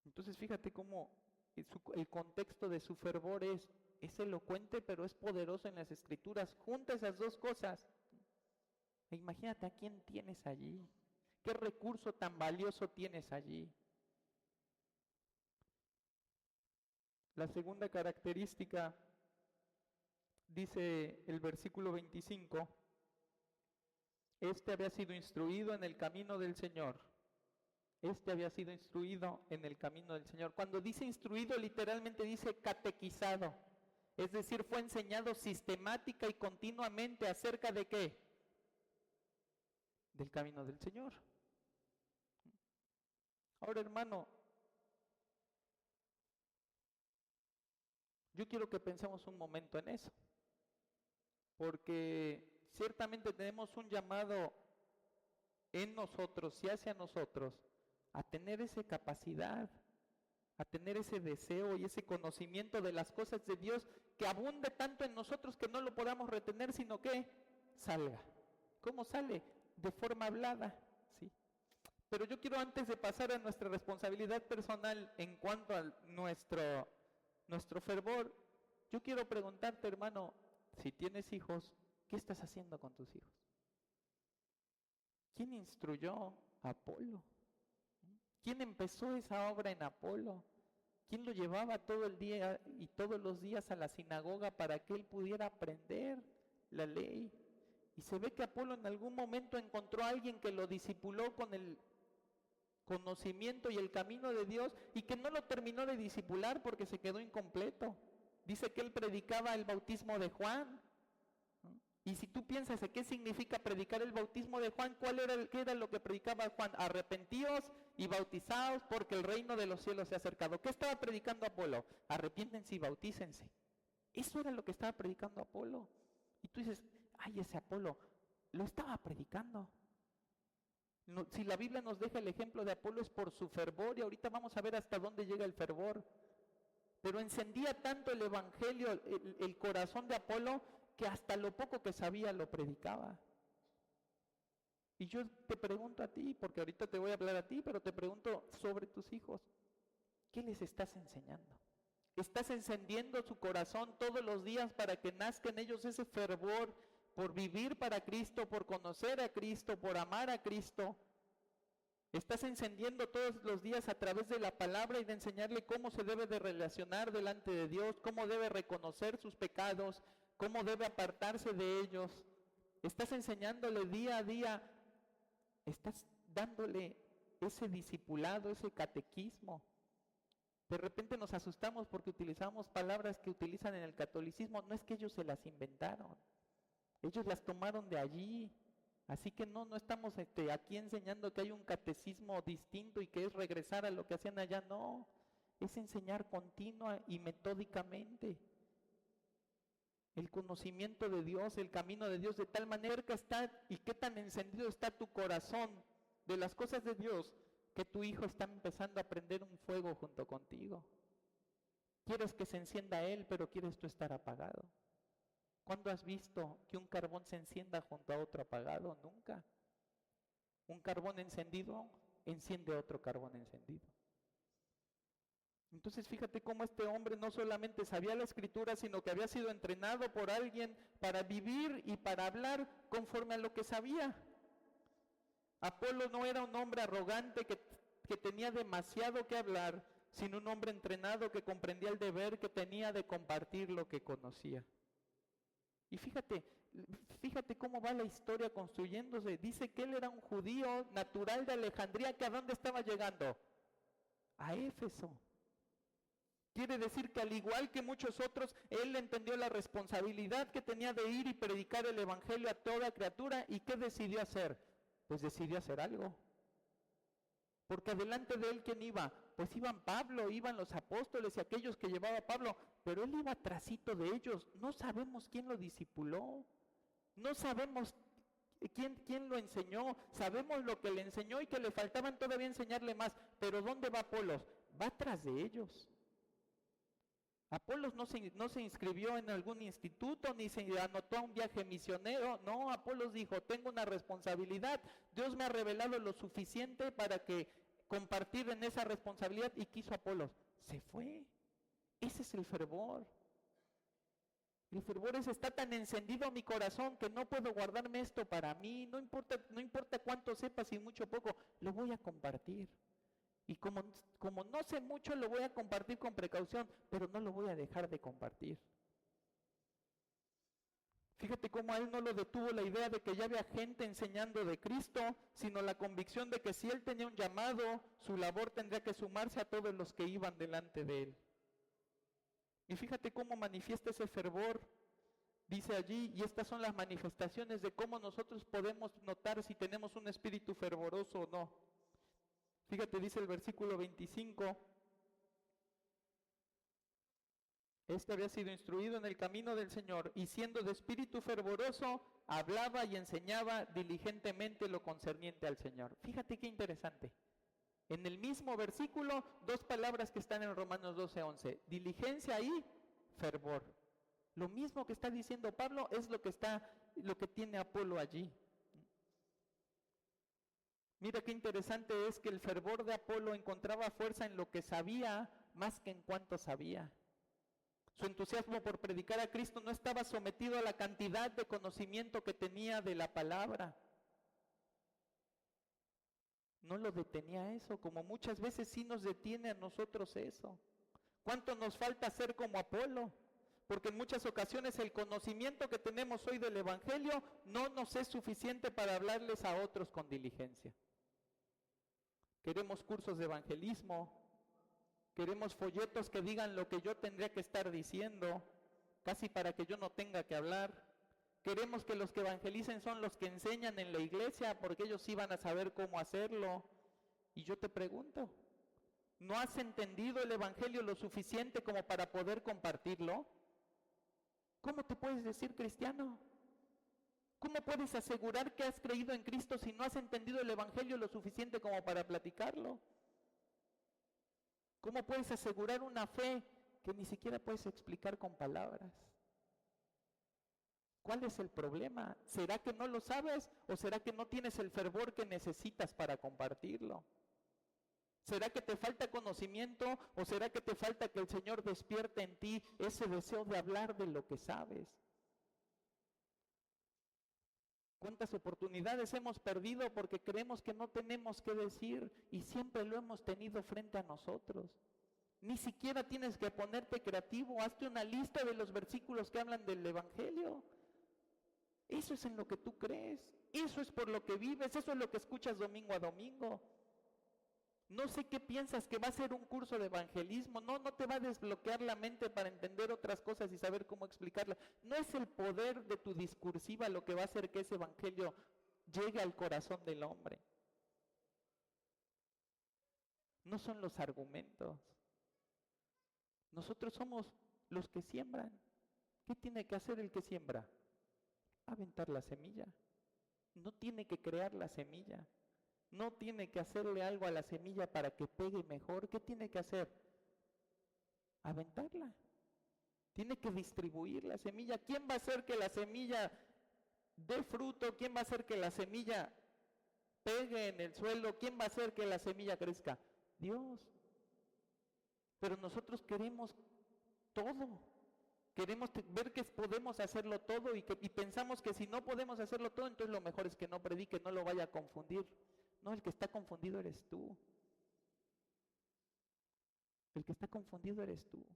Entonces fíjate cómo el contexto de su fervor es elocuente, pero es poderoso en las Escrituras. Junta esas dos cosas. E imagínate a quién tienes allí. ¿Qué recurso tan valioso tienes allí? La segunda característica, dice el versículo 25, Este había sido instruido en el camino del Señor. Este había sido instruido en el camino del Señor. Cuando dice instruido, literalmente dice catequizado. Es decir, fue enseñado sistemática y continuamente acerca de ¿qué? Del camino del Señor. Ahora, hermano, yo quiero que pensemos un momento en eso. Porque ciertamente tenemos un llamado en nosotros y hacia nosotros a tener esa capacidad, a tener ese deseo y ese conocimiento de las cosas de Dios que abunde tanto en nosotros que no lo podamos retener, sino que salga. ¿Cómo sale? De forma hablada, ¿sí? Pero yo quiero, antes de pasar a nuestra responsabilidad personal en cuanto a nuestro fervor, yo quiero preguntarte, hermano, si tienes hijos, ¿qué estás haciendo con tus hijos? ¿Quién instruyó a Apolo? ¿Quién empezó esa obra en Apolo? ¿Quién lo llevaba todo el día y todos los días a la sinagoga para que él pudiera aprender la ley? Y se ve que Apolo en algún momento encontró a alguien que lo discipuló con el conocimiento y el camino de Dios, y que no lo terminó de discipular porque se quedó incompleto. Dice que él predicaba el bautismo de Juan. Y si tú piensas en qué significa predicar el bautismo de Juan, ¿qué era lo que predicaba Juan? Arrepentíos y bautizaos porque el reino de los cielos se ha acercado. ¿Qué estaba predicando Apolo? Arrepiéntense y bautícense. Eso era lo que estaba predicando Apolo. Y tú dices, ay, ese Apolo lo estaba predicando. No, si la Biblia nos deja el ejemplo de Apolo es por su fervor, y ahorita vamos a ver hasta dónde llega el fervor. Pero encendía tanto el evangelio, el corazón de Apolo, que hasta lo poco que sabía lo predicaba. Y yo te pregunto a ti, porque ahorita te voy a hablar a ti, pero te pregunto sobre tus hijos. ¿Qué les estás enseñando? ¿Estás encendiendo su corazón todos los días para que nazca en ellos ese fervor por vivir para Cristo, por conocer a Cristo, por amar a Cristo? ¿Estás encendiendo todos los días a través de la palabra y de enseñarle cómo se debe de relacionar delante de Dios, cómo debe reconocer sus pecados, cómo debe apartarse de ellos? ¿Estás enseñándole día a día? ¿Estás dándole ese discipulado, ese catequismo? De repente nos asustamos porque utilizamos palabras que utilizan en el catolicismo. No es que ellos se las inventaron, ellos las tomaron de allí. Así que no estamos aquí enseñando que hay un catecismo distinto y que es regresar a lo que hacían allá. No, es enseñar continua y metódicamente el conocimiento de Dios, el camino de Dios, de tal manera que está, y qué tan encendido está tu corazón de las cosas de Dios, que tu hijo está empezando a prender un fuego junto contigo. Quieres que se encienda él, pero quieres tú estar apagado. ¿Cuándo has visto que un carbón se encienda junto a otro apagado? Nunca. Un carbón encendido enciende otro carbón encendido. Entonces fíjate cómo este hombre no solamente sabía la escritura, sino que había sido entrenado por alguien para vivir y para hablar conforme a lo que sabía. Apolo no era un hombre arrogante que tenía demasiado que hablar, sino un hombre entrenado que comprendía el deber que tenía de compartir lo que conocía. Y fíjate cómo va la historia construyéndose. Dice que él era un judío natural de Alejandría, que ¿a dónde estaba llegando? A Éfeso. Quiere decir que al igual que muchos otros, él entendió la responsabilidad que tenía de ir y predicar el evangelio a toda criatura. ¿Y qué decidió hacer? Pues decidió hacer algo. Porque adelante de él, ¿quién iba? Pues iban Pablo, iban los apóstoles y aquellos que llevaba Pablo, pero él iba trasito de ellos. No sabemos quién lo discipuló, no sabemos quién lo enseñó, sabemos lo que le enseñó y que le faltaban todavía enseñarle más, pero ¿dónde va Apolos? Va tras de ellos. Apolos no se inscribió en algún instituto, ni se anotó a un viaje misionero. No, Apolos dijo, tengo una responsabilidad, Dios me ha revelado lo suficiente para que compartir en esa responsabilidad, y quiso Apolos. Se fue. Ese es el fervor. El fervor está tan encendido mi corazón que no puedo guardarme esto para mí. No importa cuánto sepas y mucho o poco, lo voy a compartir. Y como no sé mucho, lo voy a compartir con precaución, pero no lo voy a dejar de compartir. Fíjate cómo a él no lo detuvo la idea de que ya había gente enseñando de Cristo, sino la convicción de que si él tenía un llamado, su labor tendría que sumarse a todos los que iban delante de él. Y fíjate cómo manifiesta ese fervor. Dice allí, y estas son las manifestaciones de cómo nosotros podemos notar si tenemos un espíritu fervoroso o no. Fíjate, dice el versículo 25. Este había sido instruido en el camino del Señor, y siendo de espíritu fervoroso, hablaba y enseñaba diligentemente lo concerniente al Señor. Fíjate qué interesante. En el mismo versículo, dos palabras que están en Romanos 12:11. Diligencia y fervor. Lo mismo que está diciendo Pablo es lo que tiene Apolo allí. Mira qué interesante es que el fervor de Apolo encontraba fuerza en lo que sabía más que en cuánto sabía. Su entusiasmo por predicar a Cristo no estaba sometido a la cantidad de conocimiento que tenía de la palabra. No lo detenía eso, como muchas veces sí nos detiene a nosotros eso. ¿Cuánto nos falta ser como Apolo? Porque en muchas ocasiones el conocimiento que tenemos hoy del Evangelio no nos es suficiente para hablarles a otros con diligencia. Queremos cursos de evangelismo, queremos folletos que digan lo que yo tendría que estar diciendo, casi para que yo no tenga que hablar. Queremos que los que evangelicen son los que enseñan en la iglesia, porque ellos sí van a saber cómo hacerlo. Y yo te pregunto, ¿no has entendido el Evangelio lo suficiente como para poder compartirlo? ¿Cómo te puedes decir cristiano? ¿Cómo puedes asegurar que has creído en Cristo si no has entendido el Evangelio lo suficiente como para platicarlo? ¿Cómo puedes asegurar una fe que ni siquiera puedes explicar con palabras? ¿Cuál es el problema? ¿Será que no lo sabes o será que no tienes el fervor que necesitas para compartirlo? ¿Será que te falta conocimiento o será que te falta que el Señor despierte en ti ese deseo de hablar de lo que sabes? ¿Cuántas oportunidades hemos perdido porque creemos que no tenemos que decir y siempre lo hemos tenido frente a nosotros? Ni siquiera tienes que ponerte creativo, hazte una lista de los versículos que hablan del Evangelio. Eso es en lo que tú crees, eso es por lo que vives, eso es lo que escuchas domingo a domingo. No sé qué piensas que va a ser un curso de evangelismo, no te va a desbloquear la mente para entender otras cosas y saber cómo explicarlas. No es el poder de tu discursiva lo que va a hacer que ese evangelio llegue al corazón del hombre. No son los argumentos. Nosotros somos los que siembran. ¿Qué tiene que hacer el que siembra? Aventar la semilla. No tiene que crear la semilla. No tiene que hacerle algo a la semilla para que pegue mejor. ¿Qué tiene que hacer? Aventarla. Tiene que distribuir la semilla. ¿Quién va a hacer que la semilla dé fruto? ¿Quién va a hacer que la semilla pegue en el suelo? ¿Quién va a hacer que la semilla crezca? Dios. Pero nosotros queremos todo. Queremos ver que podemos hacerlo todo y pensamos que si no podemos hacerlo todo, entonces lo mejor es que no predique, no lo vaya a confundir. No, el que está confundido eres tú. El que está confundido eres tú.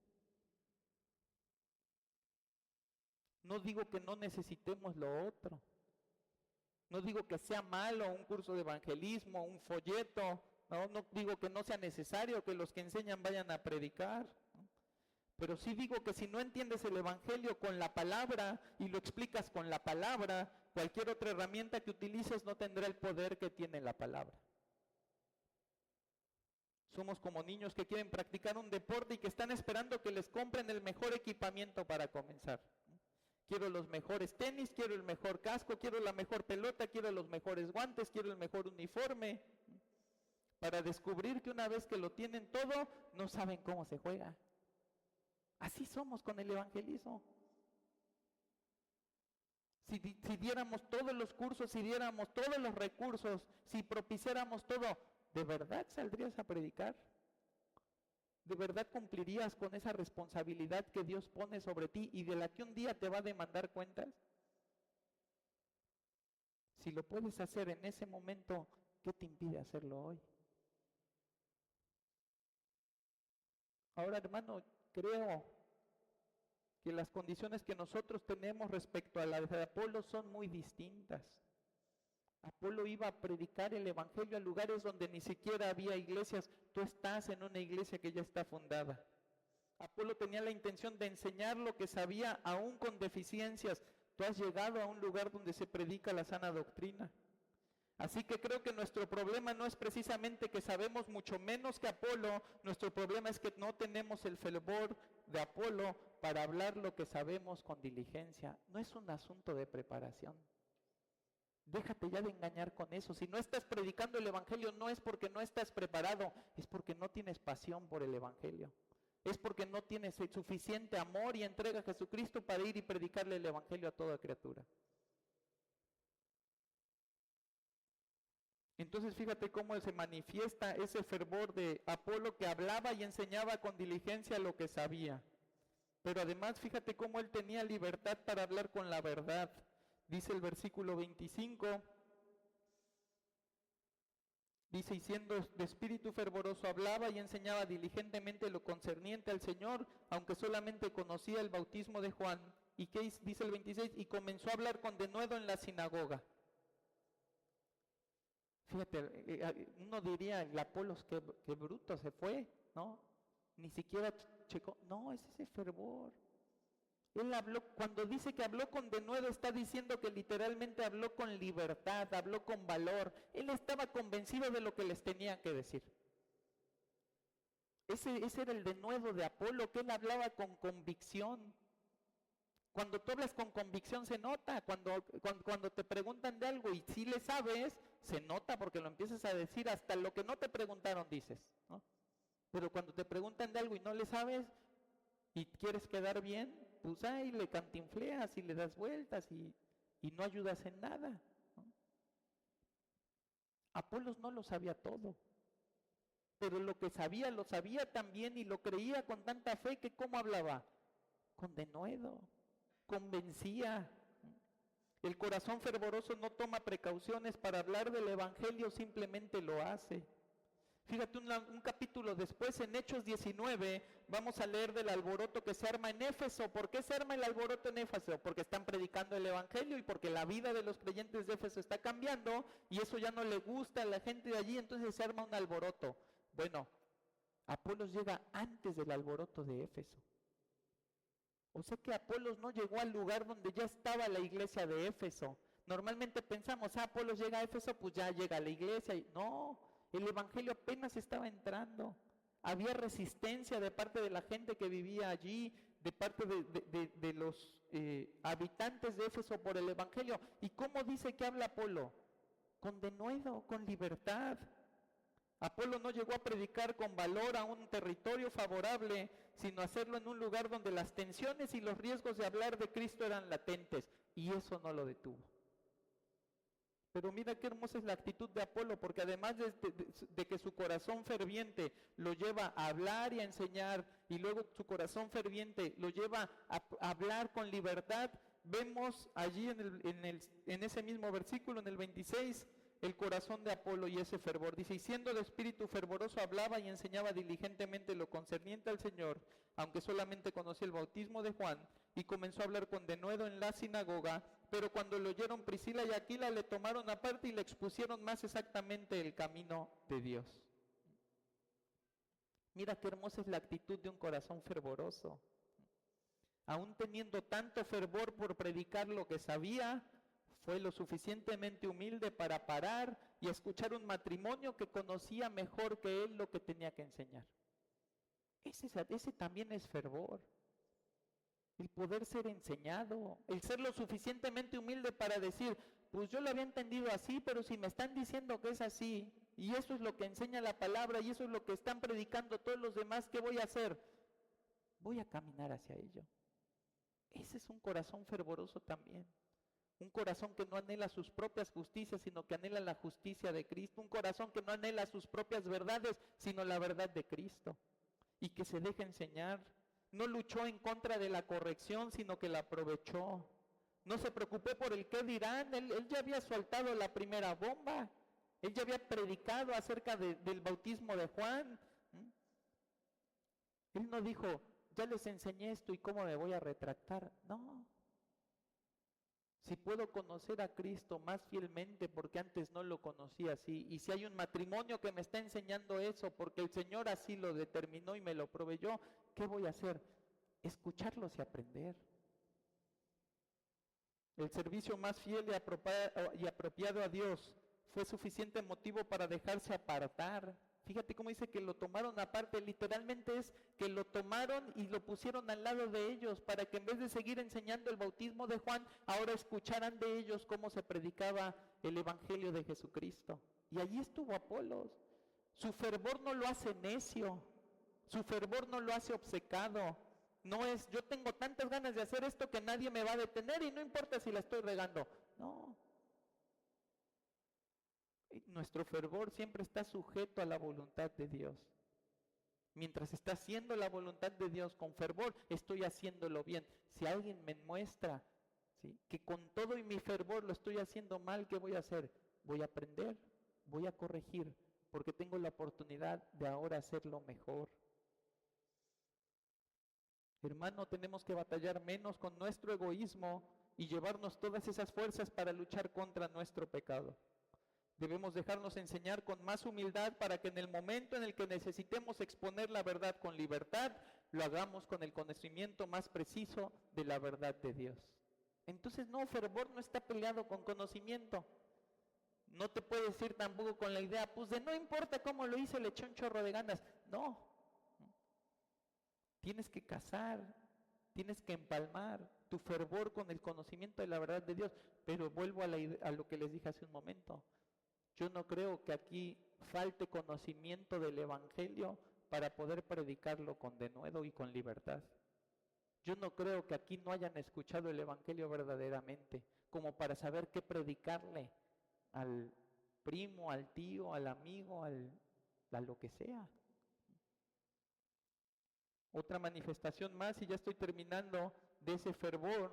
No digo que no necesitemos lo otro. No digo que sea malo un curso de evangelismo, un folleto. No digo que no sea necesario que los que enseñan vayan a predicar. Pero sí digo que si no entiendes el evangelio con la palabra y lo explicas con la palabra, cualquier otra herramienta que utilices no tendrá el poder que tiene la palabra. Somos como niños que quieren practicar un deporte y que están esperando que les compren el mejor equipamiento para comenzar. Quiero los mejores tenis, quiero el mejor casco, quiero la mejor pelota, quiero los mejores guantes, quiero el mejor uniforme. Para descubrir que una vez que lo tienen todo, no saben cómo se juega. Así somos con el evangelismo. Si diéramos todos los cursos, si diéramos todos los recursos, si propiciáramos todo, ¿de verdad saldrías a predicar? ¿De verdad cumplirías con esa responsabilidad que Dios pone sobre ti y de la que un día te va a demandar cuentas? Si lo puedes hacer en ese momento, ¿qué te impide hacerlo hoy? Ahora, hermano, creo que las condiciones que nosotros tenemos respecto a las de Apolo son muy distintas. Apolo iba a predicar el evangelio a lugares donde ni siquiera había iglesias. Tú estás en una iglesia que ya está fundada. Apolo tenía la intención de enseñar lo que sabía aún con deficiencias. Tú has llegado a un lugar donde se predica la sana doctrina. Así que creo que nuestro problema no es precisamente que sabemos mucho menos que Apolo, nuestro problema es que no tenemos el fervor de Apolo para hablar lo que sabemos con diligencia. No es un asunto de preparación. Déjate ya de engañar con eso. Si no estás predicando el evangelio, no es porque no estás preparado, es porque no tienes pasión por el evangelio. Es porque no tienes el suficiente amor y entrega a Jesucristo para ir y predicarle el evangelio a toda criatura. Entonces fíjate cómo se manifiesta ese fervor de Apolo, que hablaba y enseñaba con diligencia lo que sabía. Pero además fíjate cómo él tenía libertad para hablar con la verdad. Dice el versículo 25, dice, y siendo de espíritu fervoroso hablaba y enseñaba diligentemente lo concerniente al Señor, aunque solamente conocía el bautismo de Juan. ¿Y qué dice el 26? Y comenzó a hablar con denuedo en la sinagoga. Fíjate, uno diría, el Apolos, qué bruto se fue, ¿no? Ni siquiera checó. No, es ese fervor. Él habló, cuando dice que habló con denuedo, está diciendo que literalmente habló con libertad, habló con valor. Él estaba convencido de lo que les tenía que decir. Ese era el denuedo de Apolo, que él hablaba con convicción. Cuando tú hablas con convicción se nota, cuando te preguntan de algo y si le sabes, se nota porque lo empiezas a decir, hasta lo que no te preguntaron dices, ¿no? Pero cuando te preguntan de algo y no le sabes y quieres quedar bien, pues ahí le cantinfleas y le das vueltas y no ayudas en nada, ¿no? Apolos no lo sabía todo, pero lo que sabía lo sabía también y lo creía con tanta fe que ¿cómo hablaba? Con denuedo, convencía. El corazón fervoroso no toma precauciones para hablar del evangelio, simplemente lo hace. Fíjate, un capítulo después, en Hechos 19, vamos a leer del alboroto que se arma en Éfeso. ¿Por qué se arma el alboroto en Éfeso? Porque están predicando el evangelio y porque la vida de los creyentes de Éfeso está cambiando y eso ya no le gusta a la gente de allí, entonces se arma un alboroto. Bueno, Apolos llega antes del alboroto de Éfeso. O sea que Apolos no llegó al lugar donde ya estaba la iglesia de Éfeso. Normalmente pensamos, Apolos llega a Éfeso, pues ya llega a la iglesia. No, el evangelio apenas estaba entrando. Había resistencia de parte de la gente que vivía allí, de parte de los habitantes de Éfeso por el evangelio. ¿Y cómo dice que habla Apolo? Con denuedo, con libertad. Apolo no llegó a predicar con valor a un territorio favorable, sino hacerlo en un lugar donde las tensiones y los riesgos de hablar de Cristo eran latentes, y eso no lo detuvo. Pero mira qué hermosa es la actitud de Apolo, porque además de que su corazón ferviente lo lleva a hablar y a enseñar, y luego su corazón ferviente lo lleva a hablar con libertad, vemos allí en ese mismo versículo, en el 26, el corazón de Apolo y ese fervor. Dice, y siendo de espíritu fervoroso hablaba y enseñaba diligentemente lo concerniente al Señor, aunque solamente conocía el bautismo de Juan, y comenzó a hablar con denuedo en la sinagoga. Pero cuando lo oyeron Priscila y Aquila, le tomaron aparte y le expusieron más exactamente el camino de Dios. Mira qué hermosa es la actitud de un corazón fervoroso. Aún teniendo tanto fervor por predicar lo que sabía, fue lo suficientemente humilde para parar y escuchar un matrimonio que conocía mejor que él lo que tenía que enseñar. Ese también es fervor. El poder ser enseñado, el ser lo suficientemente humilde para decir, pues yo lo había entendido así, pero si me están diciendo que es así, y eso es lo que enseña la palabra, y eso es lo que están predicando todos los demás, ¿qué voy a hacer? Voy a caminar hacia ello. Ese es un corazón fervoroso también. Un corazón que no anhela sus propias justicias, sino que anhela la justicia de Cristo. Un corazón que no anhela sus propias verdades, sino la verdad de Cristo. Y que se deja enseñar. No luchó en contra de la corrección, sino que la aprovechó. No se preocupó por el qué dirán. Él ya había soltado la primera bomba. Él ya había predicado acerca del bautismo de Juan. Él no dijo, ya les enseñé esto y cómo me voy a retractar. No. Si puedo conocer a Cristo más fielmente porque antes no lo conocía así, y si hay un matrimonio que me está enseñando eso porque el Señor así lo determinó y me lo proveyó, ¿qué voy a hacer? Escucharlos y aprender. El servicio más fiel y apropiado a Dios fue suficiente motivo para dejarse apartar. Fíjate cómo dice que lo tomaron aparte, literalmente es que lo tomaron y lo pusieron al lado de ellos para que en vez de seguir enseñando el bautismo de Juan, ahora escucharan de ellos cómo se predicaba el evangelio de Jesucristo. Y allí estuvo Apolos. Su fervor no lo hace necio, su fervor no lo hace obcecado. No es, yo tengo tantas ganas de hacer esto que nadie me va a detener y no importa si la estoy regando. No. Nuestro fervor siempre está sujeto a la voluntad de Dios. Mientras está haciendo la voluntad de Dios con fervor, estoy haciéndolo bien. Si alguien me muestra, ¿sí?, que con todo y mi fervor lo estoy haciendo mal, ¿qué voy a hacer? Voy a aprender, voy a corregir, porque tengo la oportunidad de ahora hacerlo mejor. Hermano, tenemos que batallar menos con nuestro egoísmo y llevarnos todas esas fuerzas para luchar contra nuestro pecado. Debemos dejarnos enseñar con más humildad para que en el momento en el que necesitemos exponer la verdad con libertad, lo hagamos con el conocimiento más preciso de la verdad de Dios. Entonces, no, fervor no está peleado con conocimiento. No te puedes ir tampoco con la idea, pues de no importa cómo lo hice, le eché un chorro de ganas. No. Tienes que casar, tienes que empalmar tu fervor con el conocimiento de la verdad de Dios. Pero vuelvo a lo que les dije hace un momento. Yo no creo que aquí falte conocimiento del Evangelio para poder predicarlo con denuedo y con libertad. Yo no creo que aquí no hayan escuchado el Evangelio verdaderamente, como para saber qué predicarle al primo, al tío, al amigo, a lo que sea. Otra manifestación más, y ya estoy terminando, de ese fervor,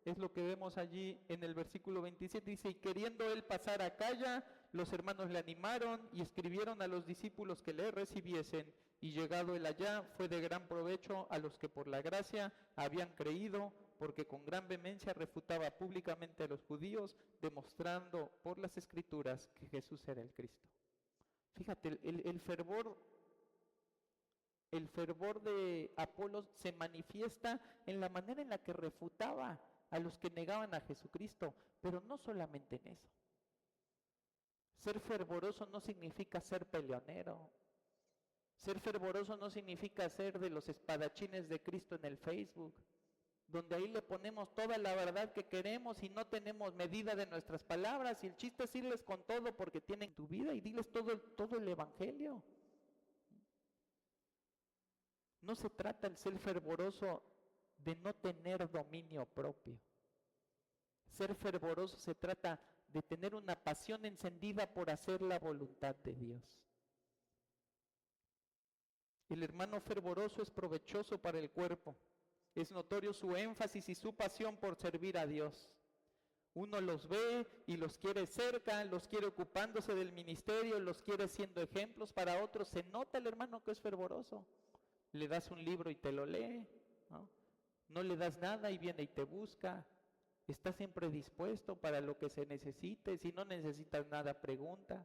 es lo que vemos allí en el versículo 27, dice, y queriendo él pasar a Acaya, los hermanos le animaron y escribieron a los discípulos que le recibiesen, y llegado él allá, fue de gran provecho a los que por la gracia habían creído, porque con gran vehemencia refutaba públicamente a los judíos, demostrando por las Escrituras que Jesús era el Cristo. Fíjate, el fervor de Apolos se manifiesta en la manera en la que refutaba a los que negaban a Jesucristo, pero no solamente en eso. Ser fervoroso no significa ser peleonero. Ser fervoroso no significa ser de los espadachines de Cristo en el Facebook, donde ahí le ponemos toda la verdad que queremos y no tenemos medida de nuestras palabras, y el chiste es irles con todo porque tienen tu vida y diles todo el evangelio. No se trata el ser fervoroso de no tener dominio propio. Ser fervoroso se trata de tener una pasión encendida por hacer la voluntad de Dios. El hermano fervoroso es provechoso para el cuerpo. Es notorio su énfasis y su pasión por servir a Dios. Uno los ve y los quiere cerca, los quiere ocupándose del ministerio, los quiere siendo ejemplos para otros. Se nota el hermano que es fervoroso. Le das un libro y te lo lee, ¿no? No le das nada y viene y te busca. Está siempre dispuesto para lo que se necesite. Si no necesitas nada, pregunta.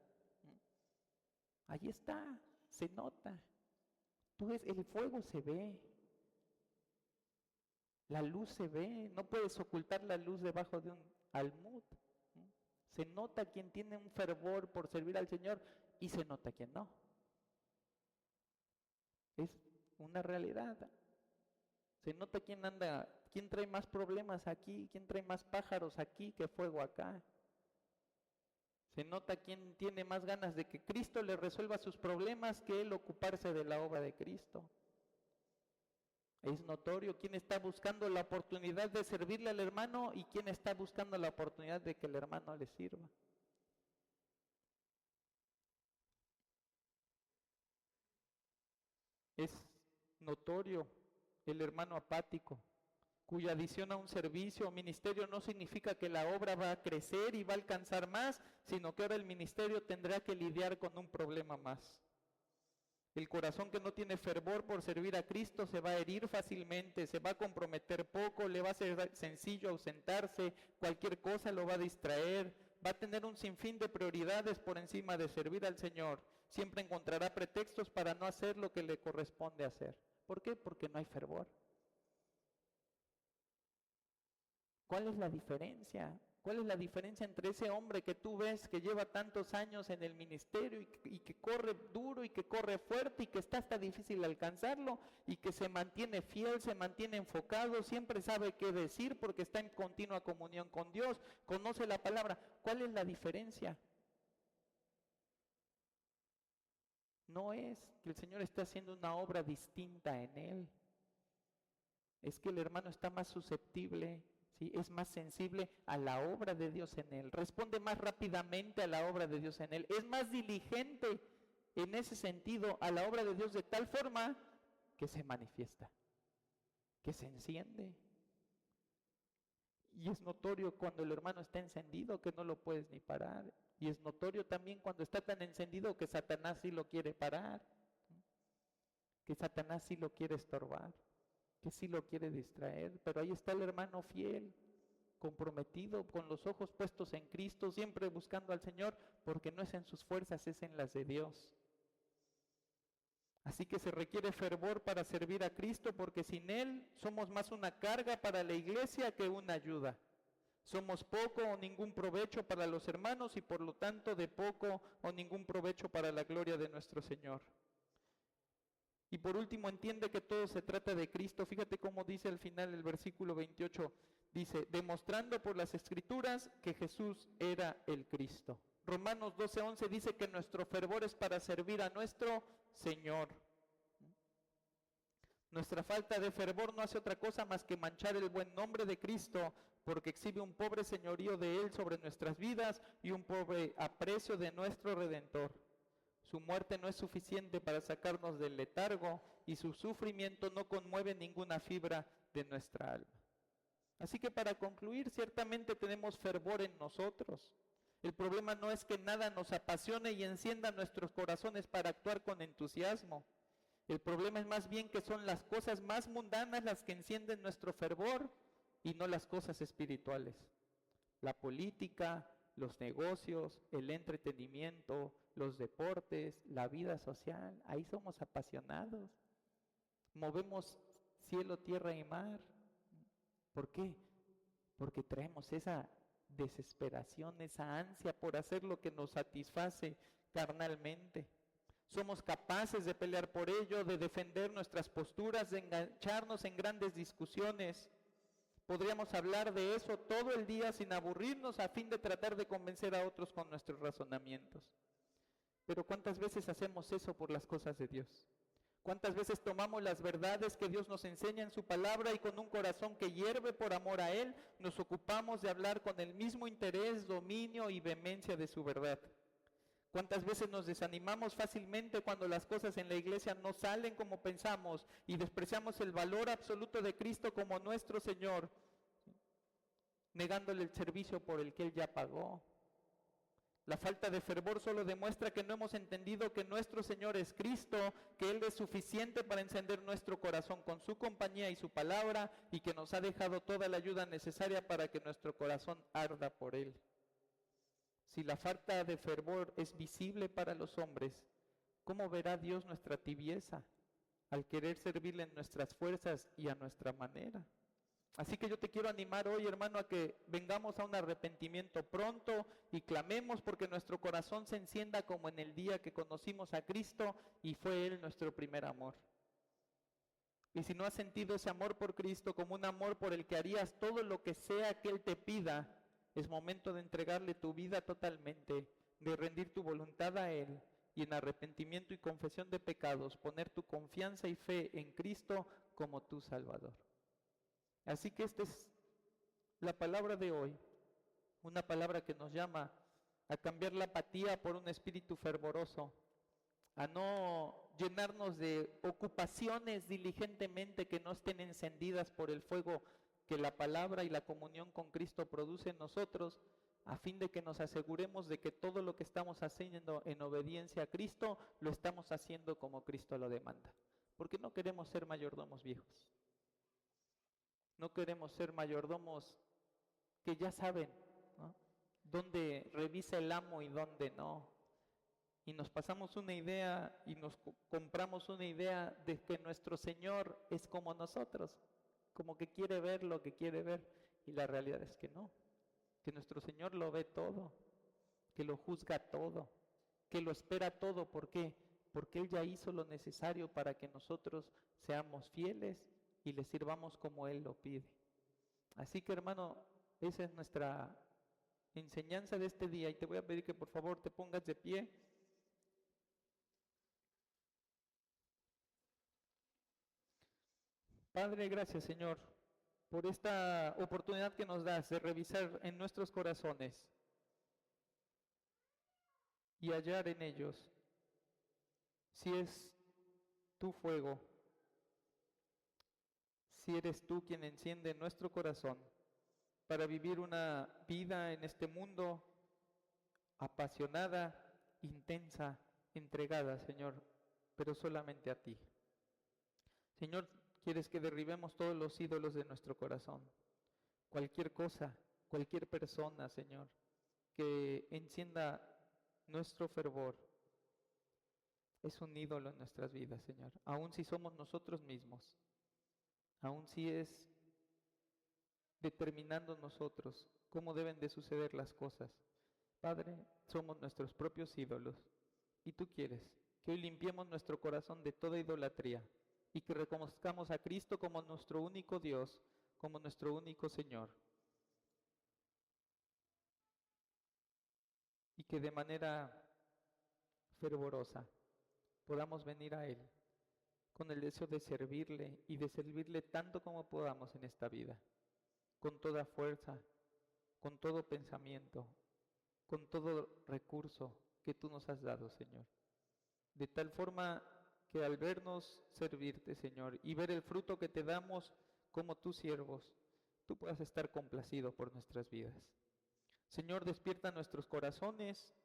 Ahí está, se nota. Entonces el fuego se ve. La luz se ve. No puedes ocultar la luz debajo de un almud. Se nota quien tiene un fervor por servir al Señor y se nota quien no. Es una realidad. Se nota quién anda, quién trae más problemas aquí, quién trae más pájaros aquí que fuego acá. Se nota quién tiene más ganas de que Cristo le resuelva sus problemas que él ocuparse de la obra de Cristo. Es notorio quién está buscando la oportunidad de servirle al hermano y quién está buscando la oportunidad de que el hermano le sirva. Es notorio el hermano apático, cuya adición a un servicio o ministerio no significa que la obra va a crecer y va a alcanzar más, sino que ahora el ministerio tendrá que lidiar con un problema más. El corazón que no tiene fervor por servir a Cristo se va a herir fácilmente, se va a comprometer poco, le va a ser sencillo ausentarse, cualquier cosa lo va a distraer, va a tener un sinfín de prioridades por encima de servir al Señor. Siempre encontrará pretextos para no hacer lo que le corresponde hacer. ¿Por qué? Porque no hay fervor. ¿Cuál es la diferencia? ¿Cuál es la diferencia entre ese hombre que tú ves que lleva tantos años en el ministerio y que corre duro y que corre fuerte y que está hasta difícil alcanzarlo y que se mantiene fiel, se mantiene enfocado, siempre sabe qué decir porque está en continua comunión con Dios, conoce la palabra? ¿Cuál es la diferencia? No es que el Señor esté haciendo una obra distinta en él, es que el hermano está más susceptible, ¿sí? Es más sensible a la obra de Dios en él, responde más rápidamente a la obra de Dios en él, es más diligente en ese sentido a la obra de Dios de tal forma que se manifiesta, que se enciende. Y es notorio cuando el hermano está encendido que no lo puedes ni parar. Y es notorio también cuando está tan encendido que Satanás sí lo quiere parar, que Satanás sí lo quiere estorbar, que sí lo quiere distraer. Pero ahí está el hermano fiel, comprometido, con los ojos puestos en Cristo, siempre buscando al Señor, porque no es en sus fuerzas, es en las de Dios. Así que se requiere fervor para servir a Cristo, porque sin Él somos más una carga para la iglesia que una ayuda. Somos poco o ningún provecho para los hermanos y por lo tanto de poco o ningún provecho para la gloria de nuestro Señor. Y por último, entiende que todo se trata de Cristo. Fíjate cómo dice al final el versículo 28, dice, demostrando por las Escrituras que Jesús era el Cristo. Romanos 12:11 dice que nuestro fervor es para servir a nuestro Señor. Nuestra falta de fervor no hace otra cosa más que manchar el buen nombre de Cristo, porque exhibe un pobre señorío de Él sobre nuestras vidas y un pobre aprecio de nuestro Redentor. Su muerte no es suficiente para sacarnos del letargo y su sufrimiento no conmueve ninguna fibra de nuestra alma. Así que para concluir, ciertamente tenemos fervor en nosotros. El problema no es que nada nos apasione y encienda nuestros corazones para actuar con entusiasmo. El problema es más bien que son las cosas más mundanas las que encienden nuestro fervor y no las cosas espirituales. La política, los negocios, el entretenimiento, los deportes, la vida social, ahí somos apasionados. Movemos cielo, tierra y mar. ¿Por qué? Porque traemos esa desesperación, esa ansia por hacer lo que nos satisface carnalmente. Somos capaces de pelear por ello, de defender nuestras posturas, de engancharnos en grandes discusiones. Podríamos hablar de eso todo el día sin aburrirnos a fin de tratar de convencer a otros con nuestros razonamientos. Pero ¿cuántas veces hacemos eso por las cosas de Dios? ¿Cuántas veces tomamos las verdades que Dios nos enseña en su palabra y con un corazón que hierve por amor a Él, nos ocupamos de hablar con el mismo interés, dominio y vehemencia de su verdad? ¿Cuántas veces nos desanimamos fácilmente cuando las cosas en la iglesia no salen como pensamos y despreciamos el valor absoluto de Cristo como nuestro Señor, negándole el servicio por el que Él ya pagó? La falta de fervor solo demuestra que no hemos entendido que nuestro Señor es Cristo, que Él es suficiente para encender nuestro corazón con su compañía y su palabra y que nos ha dejado toda la ayuda necesaria para que nuestro corazón arda por Él. Si la falta de fervor es visible para los hombres, ¿cómo verá Dios nuestra tibieza al querer servirle en nuestras fuerzas y a nuestra manera? Así que yo te quiero animar hoy, hermano, a que vengamos a un arrepentimiento pronto y clamemos porque nuestro corazón se encienda como en el día que conocimos a Cristo y fue Él nuestro primer amor. Y si no has sentido ese amor por Cristo como un amor por el que harías todo lo que sea que Él te pida, es momento de entregarle tu vida totalmente, de rendir tu voluntad a Él y en arrepentimiento y confesión de pecados, poner tu confianza y fe en Cristo como tu Salvador. Así que esta es la palabra de hoy, una palabra que nos llama a cambiar la apatía por un espíritu fervoroso, a no llenarnos de ocupaciones diligentemente que no estén encendidas por el fuego que la palabra y la comunión con Cristo produce en nosotros, a fin de que nos aseguremos de que todo lo que estamos haciendo en obediencia a Cristo, lo estamos haciendo como Cristo lo demanda. Porque no queremos ser mayordomos viejos. No queremos ser mayordomos que ya saben, ¿no?, dónde revisa el amo y dónde no. Y nos pasamos una idea y nos compramos una idea de que nuestro Señor es como nosotros, como que quiere ver lo que quiere ver. Y la realidad es que no, que nuestro Señor lo ve todo, que lo juzga todo, que lo espera todo. ¿Por qué? Porque Él ya hizo lo necesario para que nosotros seamos fieles y le sirvamos como Él lo pide. Así que, hermano, esa es nuestra enseñanza de este día, y te voy a pedir que por favor te pongas de pie. Padre, gracias, Señor, por esta oportunidad que nos das de revisar en nuestros corazones y hallar en ellos si es tu fuego, si eres tú quien enciende nuestro corazón para vivir una vida en este mundo apasionada, intensa, entregada, Señor, pero solamente a ti. Señor, quieres que derribemos todos los ídolos de nuestro corazón. Cualquier cosa, cualquier persona, Señor, que encienda nuestro fervor, es un ídolo en nuestras vidas, Señor. Aun si somos nosotros mismos, aun si es determinando nosotros cómo deben de suceder las cosas. Padre, somos nuestros propios ídolos, y tú quieres que hoy limpiemos nuestro corazón de toda idolatría y que reconozcamos a Cristo como nuestro único Dios, como nuestro único Señor, y que de manera fervorosa podamos venir a Él con el deseo de servirle y de servirle tanto como podamos en esta vida, con toda fuerza, con todo pensamiento, con todo recurso que tú nos has dado, Señor. De tal forma que al vernos servirte, Señor, y ver el fruto que te damos como tus siervos, tú puedas estar complacido por nuestras vidas. Señor, despierta nuestros corazones,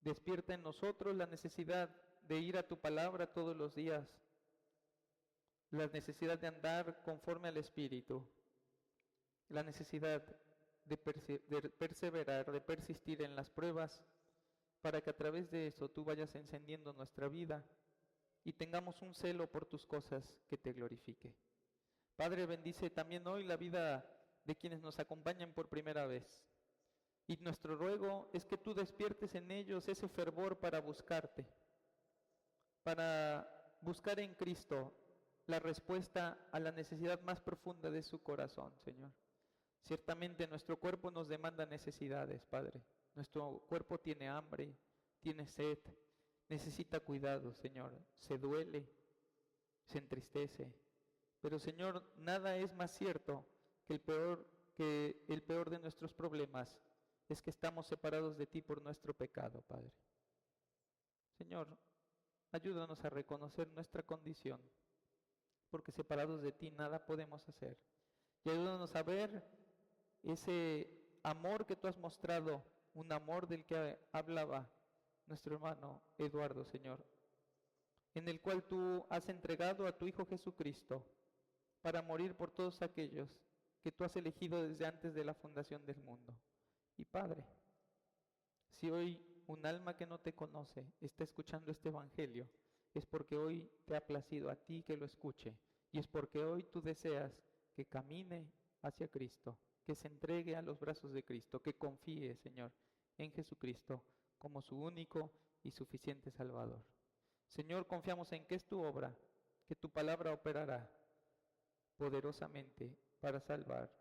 despierta en nosotros la necesidad de ir a tu palabra todos los días, la necesidad de andar conforme al Espíritu, la necesidad de perseverar, de persistir en las pruebas, para que a través de eso tú vayas encendiendo nuestra vida y tengamos un celo por tus cosas que te glorifique. Padre, bendice también hoy la vida de quienes nos acompañan por primera vez. Y nuestro ruego es que tú despiertes en ellos ese fervor para buscarte, para buscar en Cristo la respuesta a la necesidad más profunda de su corazón, Señor. Ciertamente nuestro cuerpo nos demanda necesidades, Padre. Nuestro cuerpo tiene hambre, tiene sed, necesita cuidado, Señor. Se duele, se entristece. Pero, Señor, nada es más cierto que el peor de nuestros problemas es que estamos separados de ti por nuestro pecado, Padre. Señor, ayúdanos a reconocer nuestra condición, porque separados de ti nada podemos hacer. Y ayúdanos a ver ese amor que tú has mostrado, un amor del que hablaba nuestro hermano Eduardo, Señor, en el cual tú has entregado a tu Hijo Jesucristo para morir por todos aquellos que tú has elegido desde antes de la fundación del mundo. Y Padre, si hoy un alma que no te conoce está escuchando este evangelio, es porque hoy te ha placido a ti que lo escuche, y es porque hoy tú deseas que camine hacia Cristo, que se entregue a los brazos de Cristo, que confíe, Señor, en Jesucristo como su único y suficiente Salvador. Señor, confiamos en que es tu obra, que tu palabra operará poderosamente para salvar,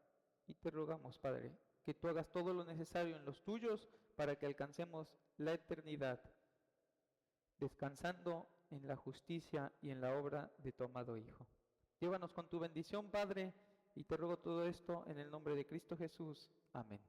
y te rogamos, Padre, que tú hagas todo lo necesario en los tuyos para que alcancemos la eternidad, descansando en la justicia y en la obra de tu amado Hijo. Llévanos con tu bendición, Padre, y te ruego todo esto en el nombre de Cristo Jesús. Amén.